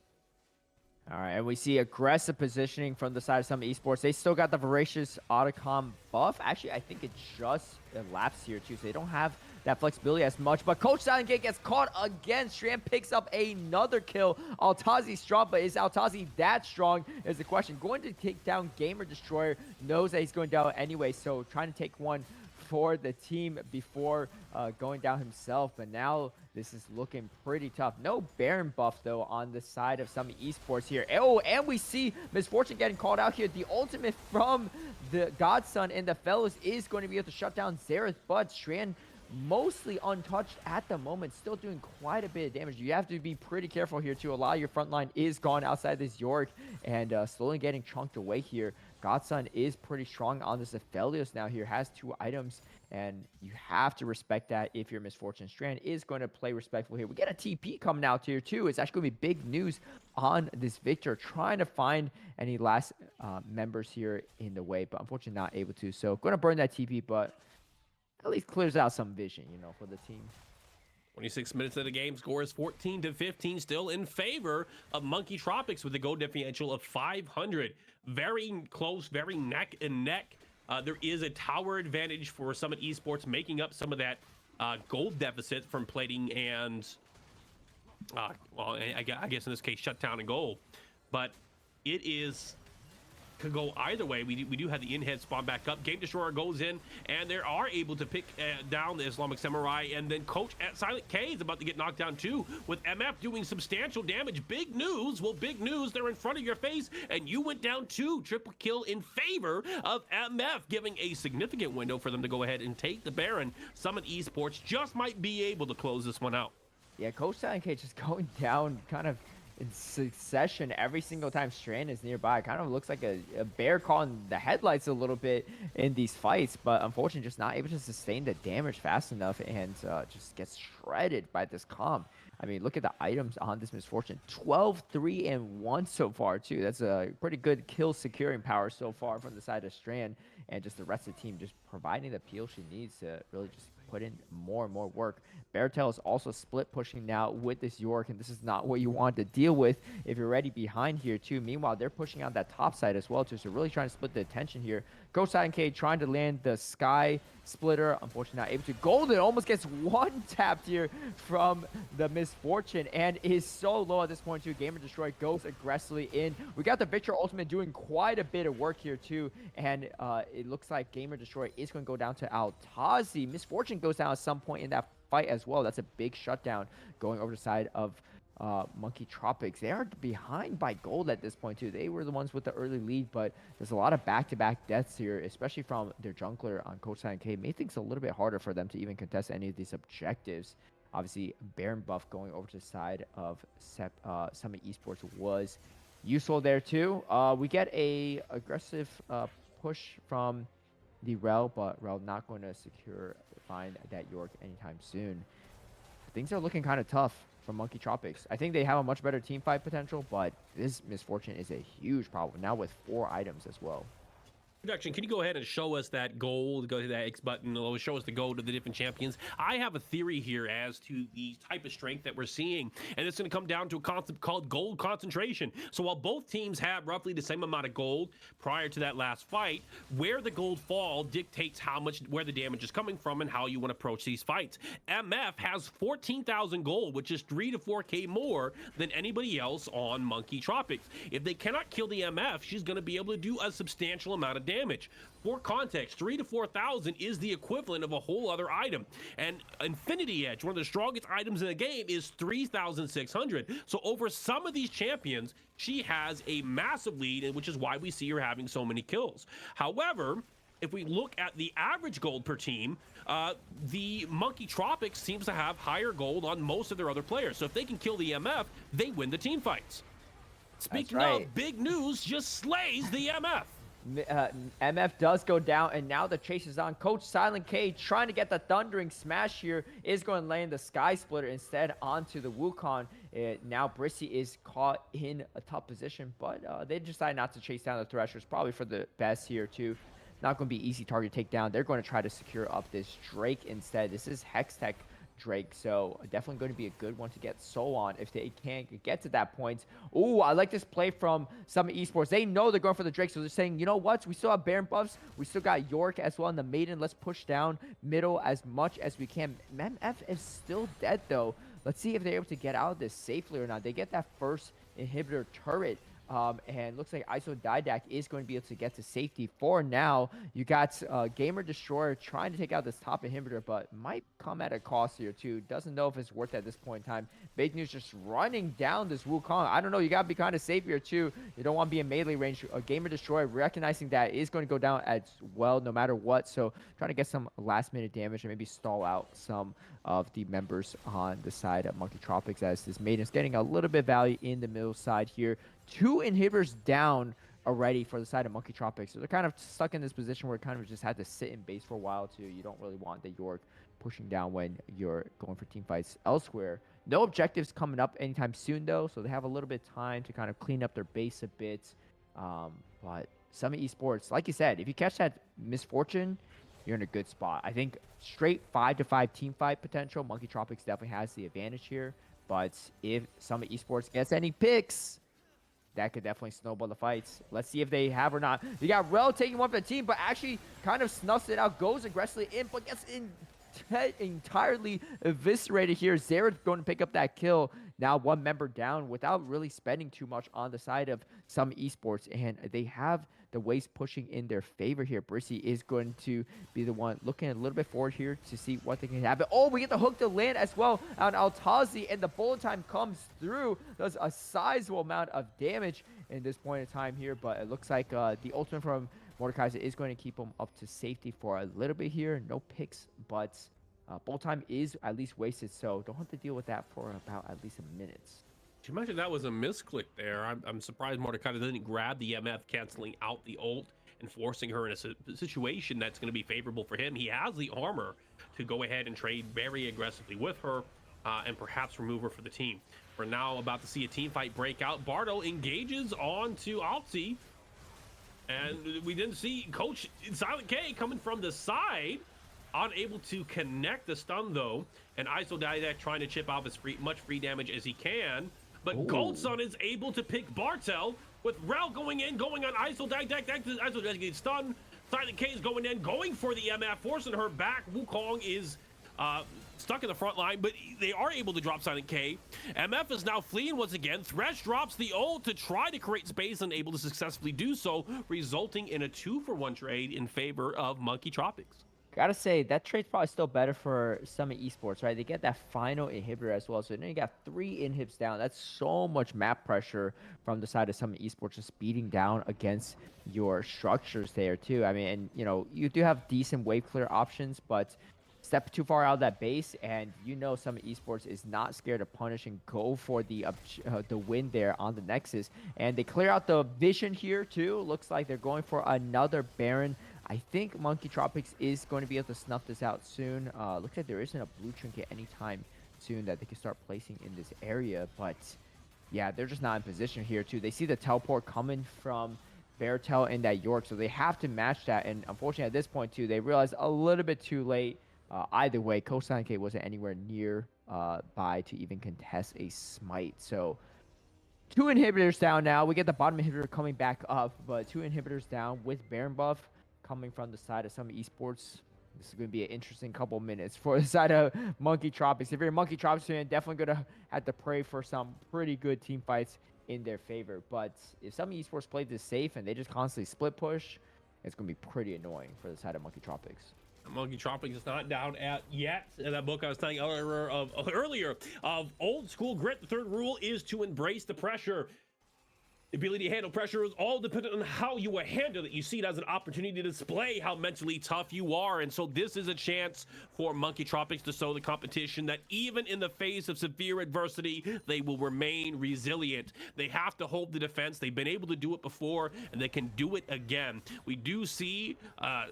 All right, and we see aggressive positioning from the side of Summit Esports. They still got the Voracious Autocom buff. Actually, I think it just elapsed here too, so they don't have that flexibility as much. But Coach Silent Gate gets caught again. Strand picks up another kill. Altazi strong, but is Altazi that strong is the question. Going to take down Gamer Destroyer, knows that he's going down anyway, so trying to take one for the team before going down himself. But now this is looking pretty tough. No Baron buff though on the side of Summit Esports here. Oh, and we see Misfortune getting called out here. The ultimate from the Godson and the fellows is going to be able to shut down Xerath, but Strand mostly untouched at the moment, still doing quite a bit of damage. You have to be pretty careful here too. A lot of your front line is gone outside this York and slowly getting chunked away here. Godson is pretty strong on this. Aphelios now here has 2 items, and you have to respect that if your Misfortune. Strand is going to play respectful here. We get a TP coming out here too. It's actually going to be big news on this Victor, trying to find any last members here in the way, but unfortunately not able to. So going to burn that TP, but at least clears out some vision, for the team. 26 minutes of the game, score is 14-15, still in favor of Monkey Tropics with a gold differential of 500. Very close, very neck and neck. There is a tower advantage for Summit Esports, making up some of that gold deficit from plating and, well, I guess in this case, shutdown and gold. But it could go either way. We do have the in-head spawn back up. Game Destroyer goes in, and they are able to pick down the Islamic Samurai, and then Coach at Silent K is about to get knocked down too, with MF doing substantial damage. Big news. Well, big news. They're in front of your face, and you went down 2. Triple kill in favor of MF, giving a significant window for them to go ahead and take the Baron. Summit Esports just might be able to close this one out. Yeah, Coach Silent K just going down kind of in succession every single time Strand is nearby. Kind of looks like a bear caught in the headlights a little bit in these fights, but unfortunately just not able to sustain the damage fast enough, and just gets shredded by this comp. I mean, look at the items on this Misfortune. 12, 3, and 1 so far, too. That's a pretty good kill securing power so far from the side of Strand, and just the rest of the team just providing the peel she needs to really just put in more and more work. Beartail is also split pushing now with this York, and this is not what you want to deal with if you're already behind here too. Meanwhile, they're pushing out that top side as well too, so really trying to split the attention here. Ghost Silent K trying to land the Sky Splitter, unfortunately not able to. Golden almost gets one tapped here from the Misfortune, and is so low at this point too. Gamer Destroy goes aggressively in. We got the Victor Ultimate doing quite a bit of work here too, and it looks like Gamer Destroy is going to go down to Altazi. Misfortune goes down at some point in that fight as well. That's a big shutdown going over the side of Monkey Tropics. They are behind by gold at this point too. They were the ones with the early lead, but there's a lot of back-to-back deaths here, especially from their jungler on Coach Silent K. Made things a little bit harder for them to even contest any of these objectives. Obviously, Baron buff going over to the side of Summit Esports was useful there too. We get a aggressive push from the Rel, but Rel not going to find that York anytime soon. Things are looking kind of tough for Monkey Tropics. I think they have a much better team fight potential, but this Misfortune is a huge problem now with 4 items as well. Production, can you go ahead and show us that gold? Go to that X button. It'll show us the gold of the different champions. I have a theory here as to the type of strength that we're seeing, and it's going to come down to a concept called gold concentration. So while both teams have roughly the same amount of gold prior to that last fight, where the gold fall dictates where the damage is coming from and how you want to approach these fights. MF has 14,000 gold, which is 3 to 4K more than anybody else on Monkey Tropics. If they cannot kill the MF, she's going to be able to do a substantial amount of damage. damage. For context, 3 to 4,000 is the equivalent of a whole other item. And Infinity Edge, one of the strongest items in the game, is 3,600. So over some of these champions, she has a massive lead, and which is why we see her having so many kills. However, if we look at the average gold per team, the Monkey Tropics seems to have higher gold on most of their other players. So if they can kill the MF, they win the team fights. Speaking of, big news just slays the MF. MF does go down, and now the chase is on. Coach Silent K trying to get the Thundering Smash here is going to land the Sky Splitter instead onto the Wukong. Now Brissy is caught in a tough position, but they decide not to chase down the Threshers, probably for the best here too. Not going to be easy target takedown. They're going to try to secure up this Drake instead. This is Hextech Drake, so definitely going to be a good one to get Soul on if they can't get to that point. Ooh, I like this play from Summit Esports. They know they're going for the Drake, so they're saying, you know what? We still have Baron buffs. We still got York as well in the Maiden. Let's push down middle as much as we can. MF is still dead, though. Let's see if they're able to get out of this safely or not. They get that first inhibitor turret. And looks like ISO Didac is going to be able to get to safety for now. You got Gamer Destroyer trying to take out this top inhibitor, but might come at a cost here too. Doesn't know if it's worth it at this point in time. Big News just running down this Wukong. I don't know. You got to be kind of safe here too. You don't want to be in melee range. Gamer Destroyer recognizing that is going to go down as well no matter what. So trying to get some last minute damage and maybe stall out some of the members on the side of Monkey Tropics as this Maiden is getting a little bit of value in the middle side here. 2 inhibitors down already for the side of Monkey Tropics. So they're kind of stuck in this position where it kind of just had to sit in base for a while too. You don't really want the York pushing down when you're going for team fights elsewhere. No objectives coming up anytime soon though, so they have a little bit of time to kind of clean up their base a bit. But Summit Esports, like you said, if you catch that misfortune, you're in a good spot. I think straight 5-5 team fight potential. Monkey Tropics definitely has the advantage here. But if Summit Esports gets any picks, that could definitely snowball the fights. Let's see if they have or not. You got Rel taking one for the team, but actually kind of snuffs it out, goes aggressively in, but gets entirely eviscerated here. Zared going to pick up that kill. Now 1 member down without really spending too much on the side of some esports, and they have the waves pushing in their favor here. Brissy is going to be the one looking a little bit forward here to see what they can happen. Oh, we get the hook to land as well on Altazi, and the bullet time comes through. Does a sizable amount of damage in this point in time here, but it looks like the ultimate from Mordekaiser is going to keep him up to safety for a little bit here. No picks, but bullet time is at least wasted, so don't have to deal with that for about at least a minute. You mentioned that was a misclick there. I'm surprised Mordecai didn't grab the MF, canceling out the ult and forcing her in a situation that's going to be favorable for him. He has the armor to go ahead and trade very aggressively with her and perhaps remove her for the team. We're now about to see a team fight break out. Bardo engages onto Alti, and we didn't see Coach Silent K coming from the side. Unable to connect the stun though, and ISO Didac trying to chip off as much free damage as he can. But Goldsun is able to pick Bartel with Rel going in, going on ISO Didac. ISO Didac gets stunned. Silent K is going in, going for the MF, forcing her back. Wukong is stuck in the front line, but they are able to drop Silent K. MF is now fleeing once again. Thresh drops the ult to try to create space and able to successfully do so, resulting in a 2-for-1 trade in favor of Monkey Tropics. Gotta say, that trade's probably still better for Summit Esports, right? They get that final inhibitor as well. So now you got 3 inhibs down. That's so much map pressure from the side of Summit Esports, just beating down against your structures there, too. I mean, and, you know, you do have decent wave clear options, but step too far out of that base, and you know Summit Esports is not scared to punish and go for the win there on the Nexus. And they clear out the vision here, too. Looks like they're going for another Baron. I think Monkey Tropics is going to be able to snuff this out soon. Looks like there isn't a blue trinket anytime soon that they can start placing in this area. But yeah, they're just not in position here too. They see the teleport coming from Beartail and that York, so they have to match that. And unfortunately at this point too, they realized a little bit too late. Either way, Coach Silent K wasn't anywhere near by to even contest a smite. So 2 inhibitors down now. We get the bottom inhibitor coming back up, but 2 inhibitors down with Baron buff coming from the side of some esports. This is going to be an interesting couple minutes for the side of Monkey Tropics. If you're a Monkey Tropics fan, definitely going to have to pray for some pretty good team fights in their favor. But if some esports play this safe and they just constantly split push, it's going to be pretty annoying for the side of Monkey Tropics. Monkey Tropics is not down at yet. In that book I was telling you earlier of old school grit, the third rule is to embrace the pressure. The ability to handle pressure is all dependent on how you will handle it. You see it as an opportunity to display how mentally tough you are. And so this is a chance for Monkey Tropics to show the competition that even in the face of severe adversity, they will remain resilient. They have to hold the defense. They've been able to do it before, and they can do it again. We do see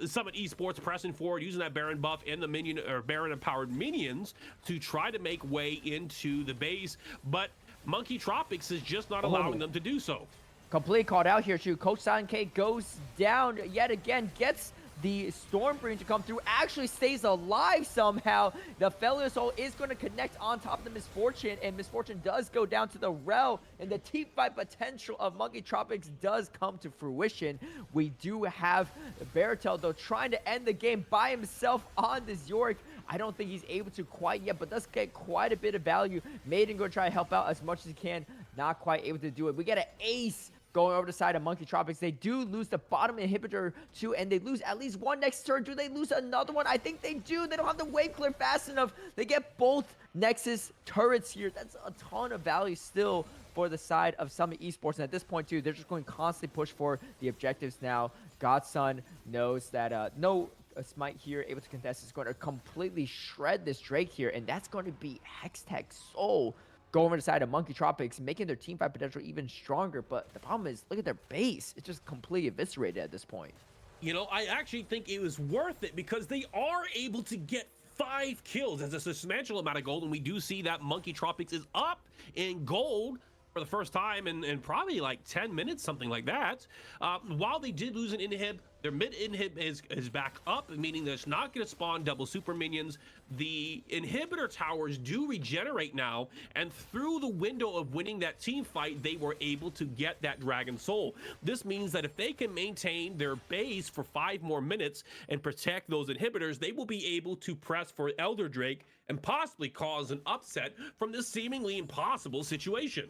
Summit Esports pressing forward, using that Baron buff and the minion or Baron empowered minions to try to make way into the base. But Monkey Tropics is just not allowing them to do so. Complete called out here, too. Coach Silent K goes down yet again, gets the Stormbringer to come through, actually stays alive somehow. The Failure Soul is going to connect on top of the Misfortune, and Misfortune does go down to the Rel, and the team fight potential of Monkey Tropics does come to fruition. We do have Baratel, though, trying to end the game by himself on this Yorick. I don't think he's able to quite yet, but does get quite a bit of value. Maiden going to try to help out as much as he can. Not quite able to do it. We get an ace going over the side of Monkey Tropics. They do lose the bottom inhibitor too, and they lose at least one next turn. Do they lose another one? I think they do. They don't have the wave clear fast enough. They get both Nexus turrets here. That's a ton of value still for the side of Summit Esports. And at this point too, they're just going to constantly push for the objectives now. Godson knows that no Smite here able to contest is going to completely shred this Drake here, and that's going to be Hextech Soul go over the side of Monkey Tropics, making their team fight potential even stronger. But the problem is, look at their base. It's just completely eviscerated at this point. You know, I actually think it was worth it because they are able to get 5 kills as a substantial amount of gold. And we do see that Monkey Tropics is up in gold for the first time in probably like 10 minutes, something like that. While they did lose an inhib, their mid inhib is back up, meaning that it's not going to spawn double super minions. The inhibitor towers do regenerate now, and through the window of winning that team fight, they were able to get that Dragon Soul. This means that if they can maintain their base for 5 more minutes and protect those inhibitors, they will be able to press for Elder Drake and possibly cause an upset from this seemingly impossible situation.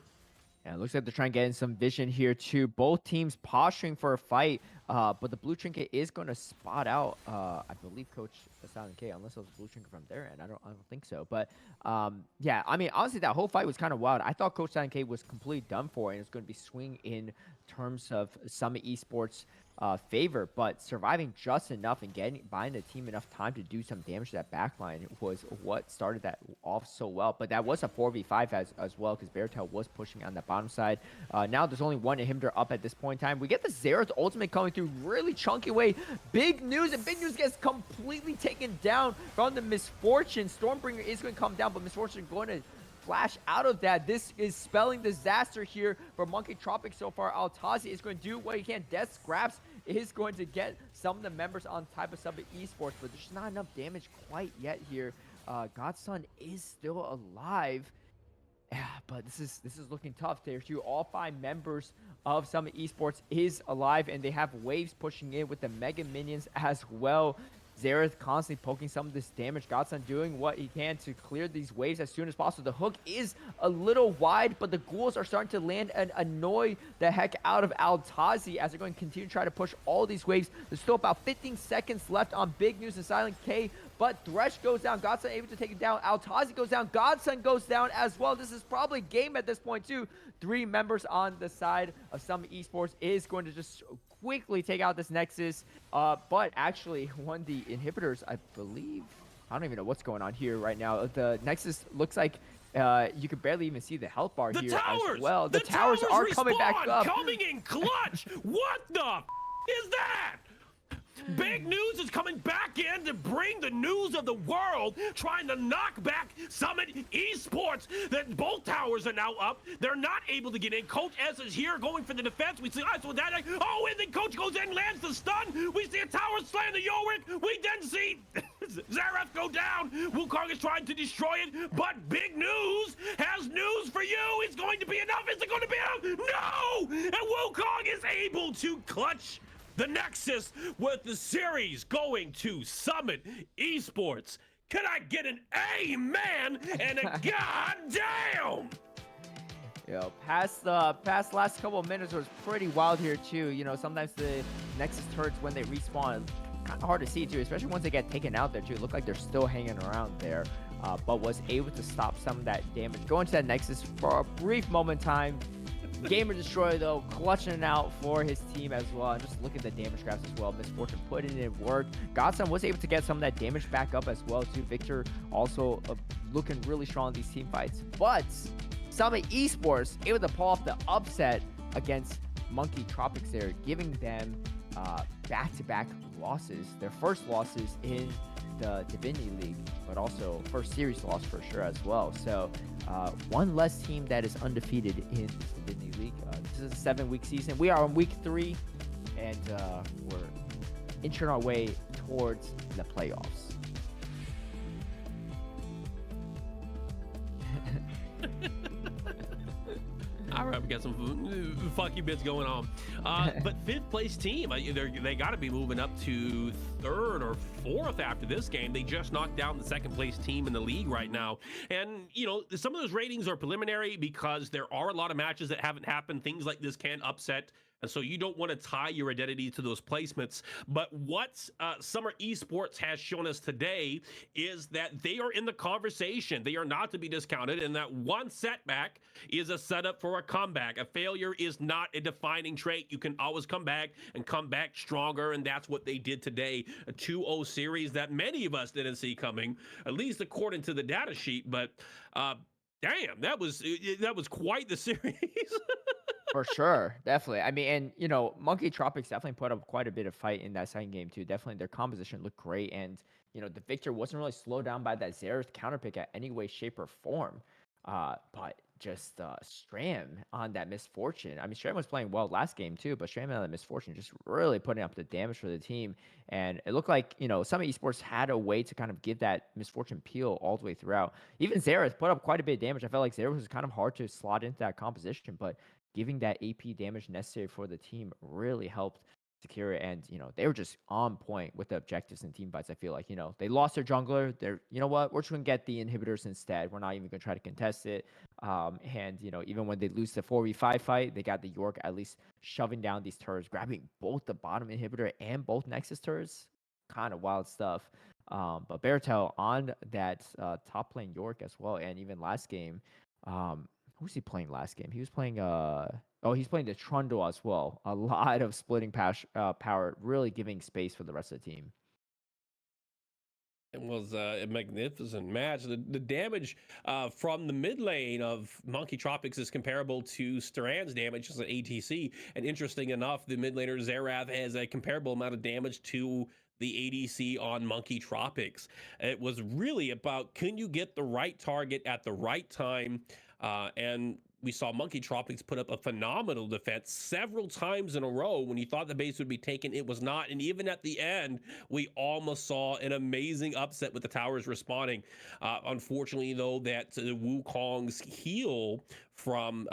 And it looks like they're trying to get in some vision here too. Both teams posturing for a fight, but the blue trinket is going to spot out, I believe, Coach Silent K, unless it was a blue trinket from their end. I don't think so. But yeah, I mean, honestly, that whole fight was kind of wild. I thought Coach Silent K was completely done for, and it's going to be swing in terms of Summit Esports favor, but surviving just enough and buying the team enough time to do some damage to that backline was what started that off so well. But that was a 4v5 as well, because Baratel was pushing on the bottom side. Now there's only one inhibitor up at this point in time. We get the Xerath ultimate coming through really chunky way. Big news, and Big News gets completely taken down from the Misfortune. Stormbringer is going to come down, but Misfortune going to flash out of that. This is spelling disaster here for Monkey Tropics so far. Altazi is going to do what he can. Death Scraps is going to get some of the members on type of Summit Esports, but there's not enough damage quite yet here. Godson is still alive. Yeah, but this is looking tough there too. All 5 members of Summit Esports is alive, and they have waves pushing in with the Mega Minions as well. Xerath constantly poking some of this damage. Godson doing what he can to clear these waves as soon as possible. The hook is a little wide, but the ghouls are starting to land and annoy the heck out of Altazi as they're going to continue to try to push all these waves. There's still about 15 seconds left on Big News and Silent K, but Thresh goes down. Godson able to take it down. Altazi goes down. Godson goes down as well. This is probably game at this point too. 3 members on the side of Summit Esports is going to just quickly take out this Nexus, but actually one of the inhibitors, I believe, I don't even know what's going on here right now. The Nexus looks like you can barely even see the health bar here as well. The towers are coming back up. Coming in clutch. What the is that? Big News is coming back in to bring the news of the world, trying to knock back Summit Esports. That both towers are now up. They're not able to get in. Coach S is here going for the defense. We see that. Oh, and then Coach goes in, lands the stun. We see a tower slam the Yorick. We then see Xerath go down. Wukong is trying to destroy it, but Big News has news for you. It's going to be enough. Is it going to be enough? No! And Wukong is able to clutch the Nexus with the series going to Summit Esports. Can I get an amen and a goddamn? Past last couple of minutes was pretty wild here too. Sometimes the Nexus turrets when they respawn, kind of hard to see too, especially once they get taken out there too. It looked like they're still hanging around there, but was able to stop some of that damage. Going to that Nexus for a brief moment in time. Gamer Destroyer though, clutching it out for his team as well. And just look at the damage graphs as well. Misfortune putting in work. Godson was able to get some of that damage back up as well too. Victor also looking really strong in these team fights. But Summit Esports able to pull off the upset against Monkey Tropics there, giving them back-to-back losses. Their first losses in the Divinity League, but also first series loss for sure as well. So one less team that is undefeated in this Divinity League. This is a 7-week season. We are on week 3, and we're inching our way towards the playoffs. All right, we got some funky bits going on. But 5th place team, they got to be moving up to 3rd or 4th after this game. They just knocked down the 2nd place team in the league right now. And, some of those ratings are preliminary because there are a lot of matches that haven't happened. Things like this can upset. And so you don't want to tie your identity to those placements. But what Summer Esports has shown us today is that they are in the conversation. They are not to be discounted. And that one setback is a setup for a comeback. A failure is not a defining trait. You can always come back and come back stronger. And that's what they did today. A 2-0 series that many of us didn't see coming, at least according to the data sheet. But damn, that was quite the series. For sure, definitely. I mean, and Monkey Tropics definitely put up quite a bit of fight in that second game too. Definitely, their composition looked great, and the Victor wasn't really slowed down by that Xerath counterpick at any way, shape, or form. But just Stram on that Misfortune. I mean, Stram was playing well last game too, but Stram on that Misfortune just really putting up the damage for the team. And it looked like Summit Esports had a way to kind of give that Misfortune peel all the way throughout. Even Xerath put up quite a bit of damage. I felt like Xerath was kind of hard to slot into that composition, but giving that AP damage necessary for the team really helped secure it. And, they were just on point with the objectives and team fights. I feel like, they lost their jungler. They're, what, we're just going to get the inhibitors instead. We're not even going to try to contest it. And, even when they lose the 4v5 fight, they got the York at least shoving down these turrets, grabbing both the bottom inhibitor and both Nexus turrets. Kind of wild stuff. But Beartail on that top lane York as well. And even last game, who was he playing last game? He was playing he's playing the Trundle as well. A lot of splitting power, really giving space for the rest of the team. It was a magnificent match. The damage from the mid lane of Monkey Tropics is comparable to Steran's damage as an ATC. And interesting enough, the mid laner Xerath has a comparable amount of damage to the ADC on Monkey Tropics. It was really about, can you get the right target at the right time? And we saw Monkey Tropics put up a phenomenal defense several times in a row. When you thought the base would be taken, it was not. And even at the end, we almost saw an amazing upset with the towers responding. Unfortunately, though, that Wukong's heal from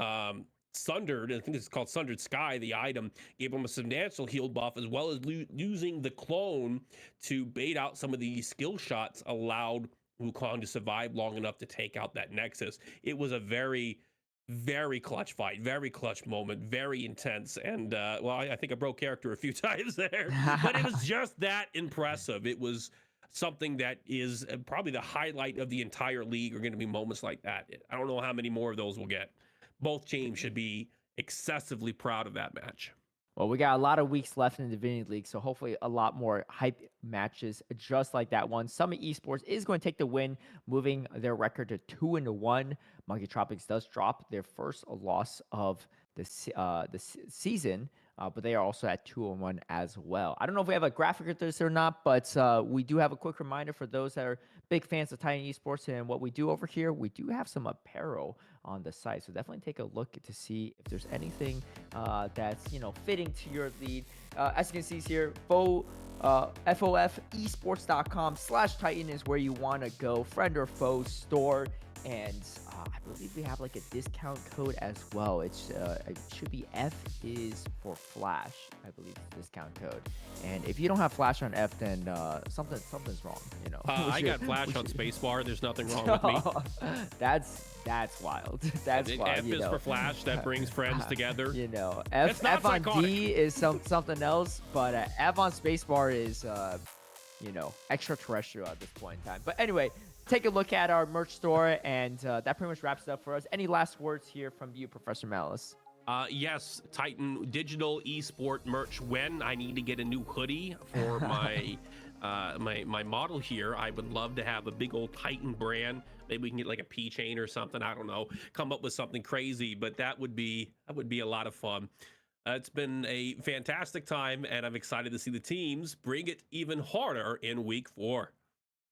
Sundered, I think it's called Sundered Sky, the item, gave him a substantial heal buff, as well as using the clone to bait out some of the skill shots, allowed Wukong to survive long enough to take out that Nexus. It was a very, very clutch fight, very clutch moment, very intense. And I think I broke character a few times there, but it was just that impressive. It was something that is probably the highlight of the entire league. Are going to be moments like that. I don't know how many more of those we'll get. Both teams should be excessively proud of that match. Well, we got a lot of weeks left in the Divinity League, so hopefully a lot more hype matches just like that one. Summit Esports is going to take the win, moving their record to 2-1. Monkey Tropics does drop their first loss of the season, but they are also at 2-1 as well. I don't know if we have a graphic of this or not, but we do have a quick reminder for those that are big fans of Titan Esports and what we do over here. We do have some apparel on the site, so definitely take a look to see if there's anything that's fitting to your lead. As you can see here, FOFesports.com/Titan is where you want to go. Friend or foe store. and I believe we have like a discount code as well. It should be F is for Flash, I believe, discount code. And if you don't have Flash on F, then something's wrong. You know. I got Flash on Spacebar. There's nothing wrong with me. That's wild. That's wild. F is for Flash. That brings friends together. You know, It's not F on psychotic. D is something else, but F on Spacebar is extraterrestrial at this point in time. But anyway, take a look at our merch store, and that pretty much wraps it up for us. Any last words here from you, Professor Malice? Yes, Titan digital esport merch. When I need to get a new hoodie for my my model here, I would love to have a big old Titan brand. Maybe we can get like a P chain or something. I don't know. Come up with something crazy, but that would be a lot of fun. It's been a fantastic time, and I'm excited to see the teams bring it even harder in week 4.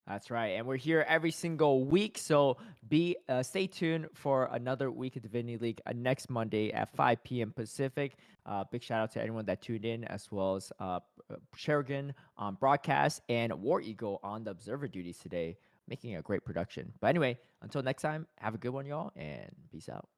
That's right, and we're here every single week, so stay tuned for another week of Divinity League next Monday at 5 p.m. Pacific. Big shout out to anyone that tuned in, as well as Sherigan on broadcast and War Eagle on the observer duties today, making a great production. But anyway, until next time, have a good one, y'all, and peace out.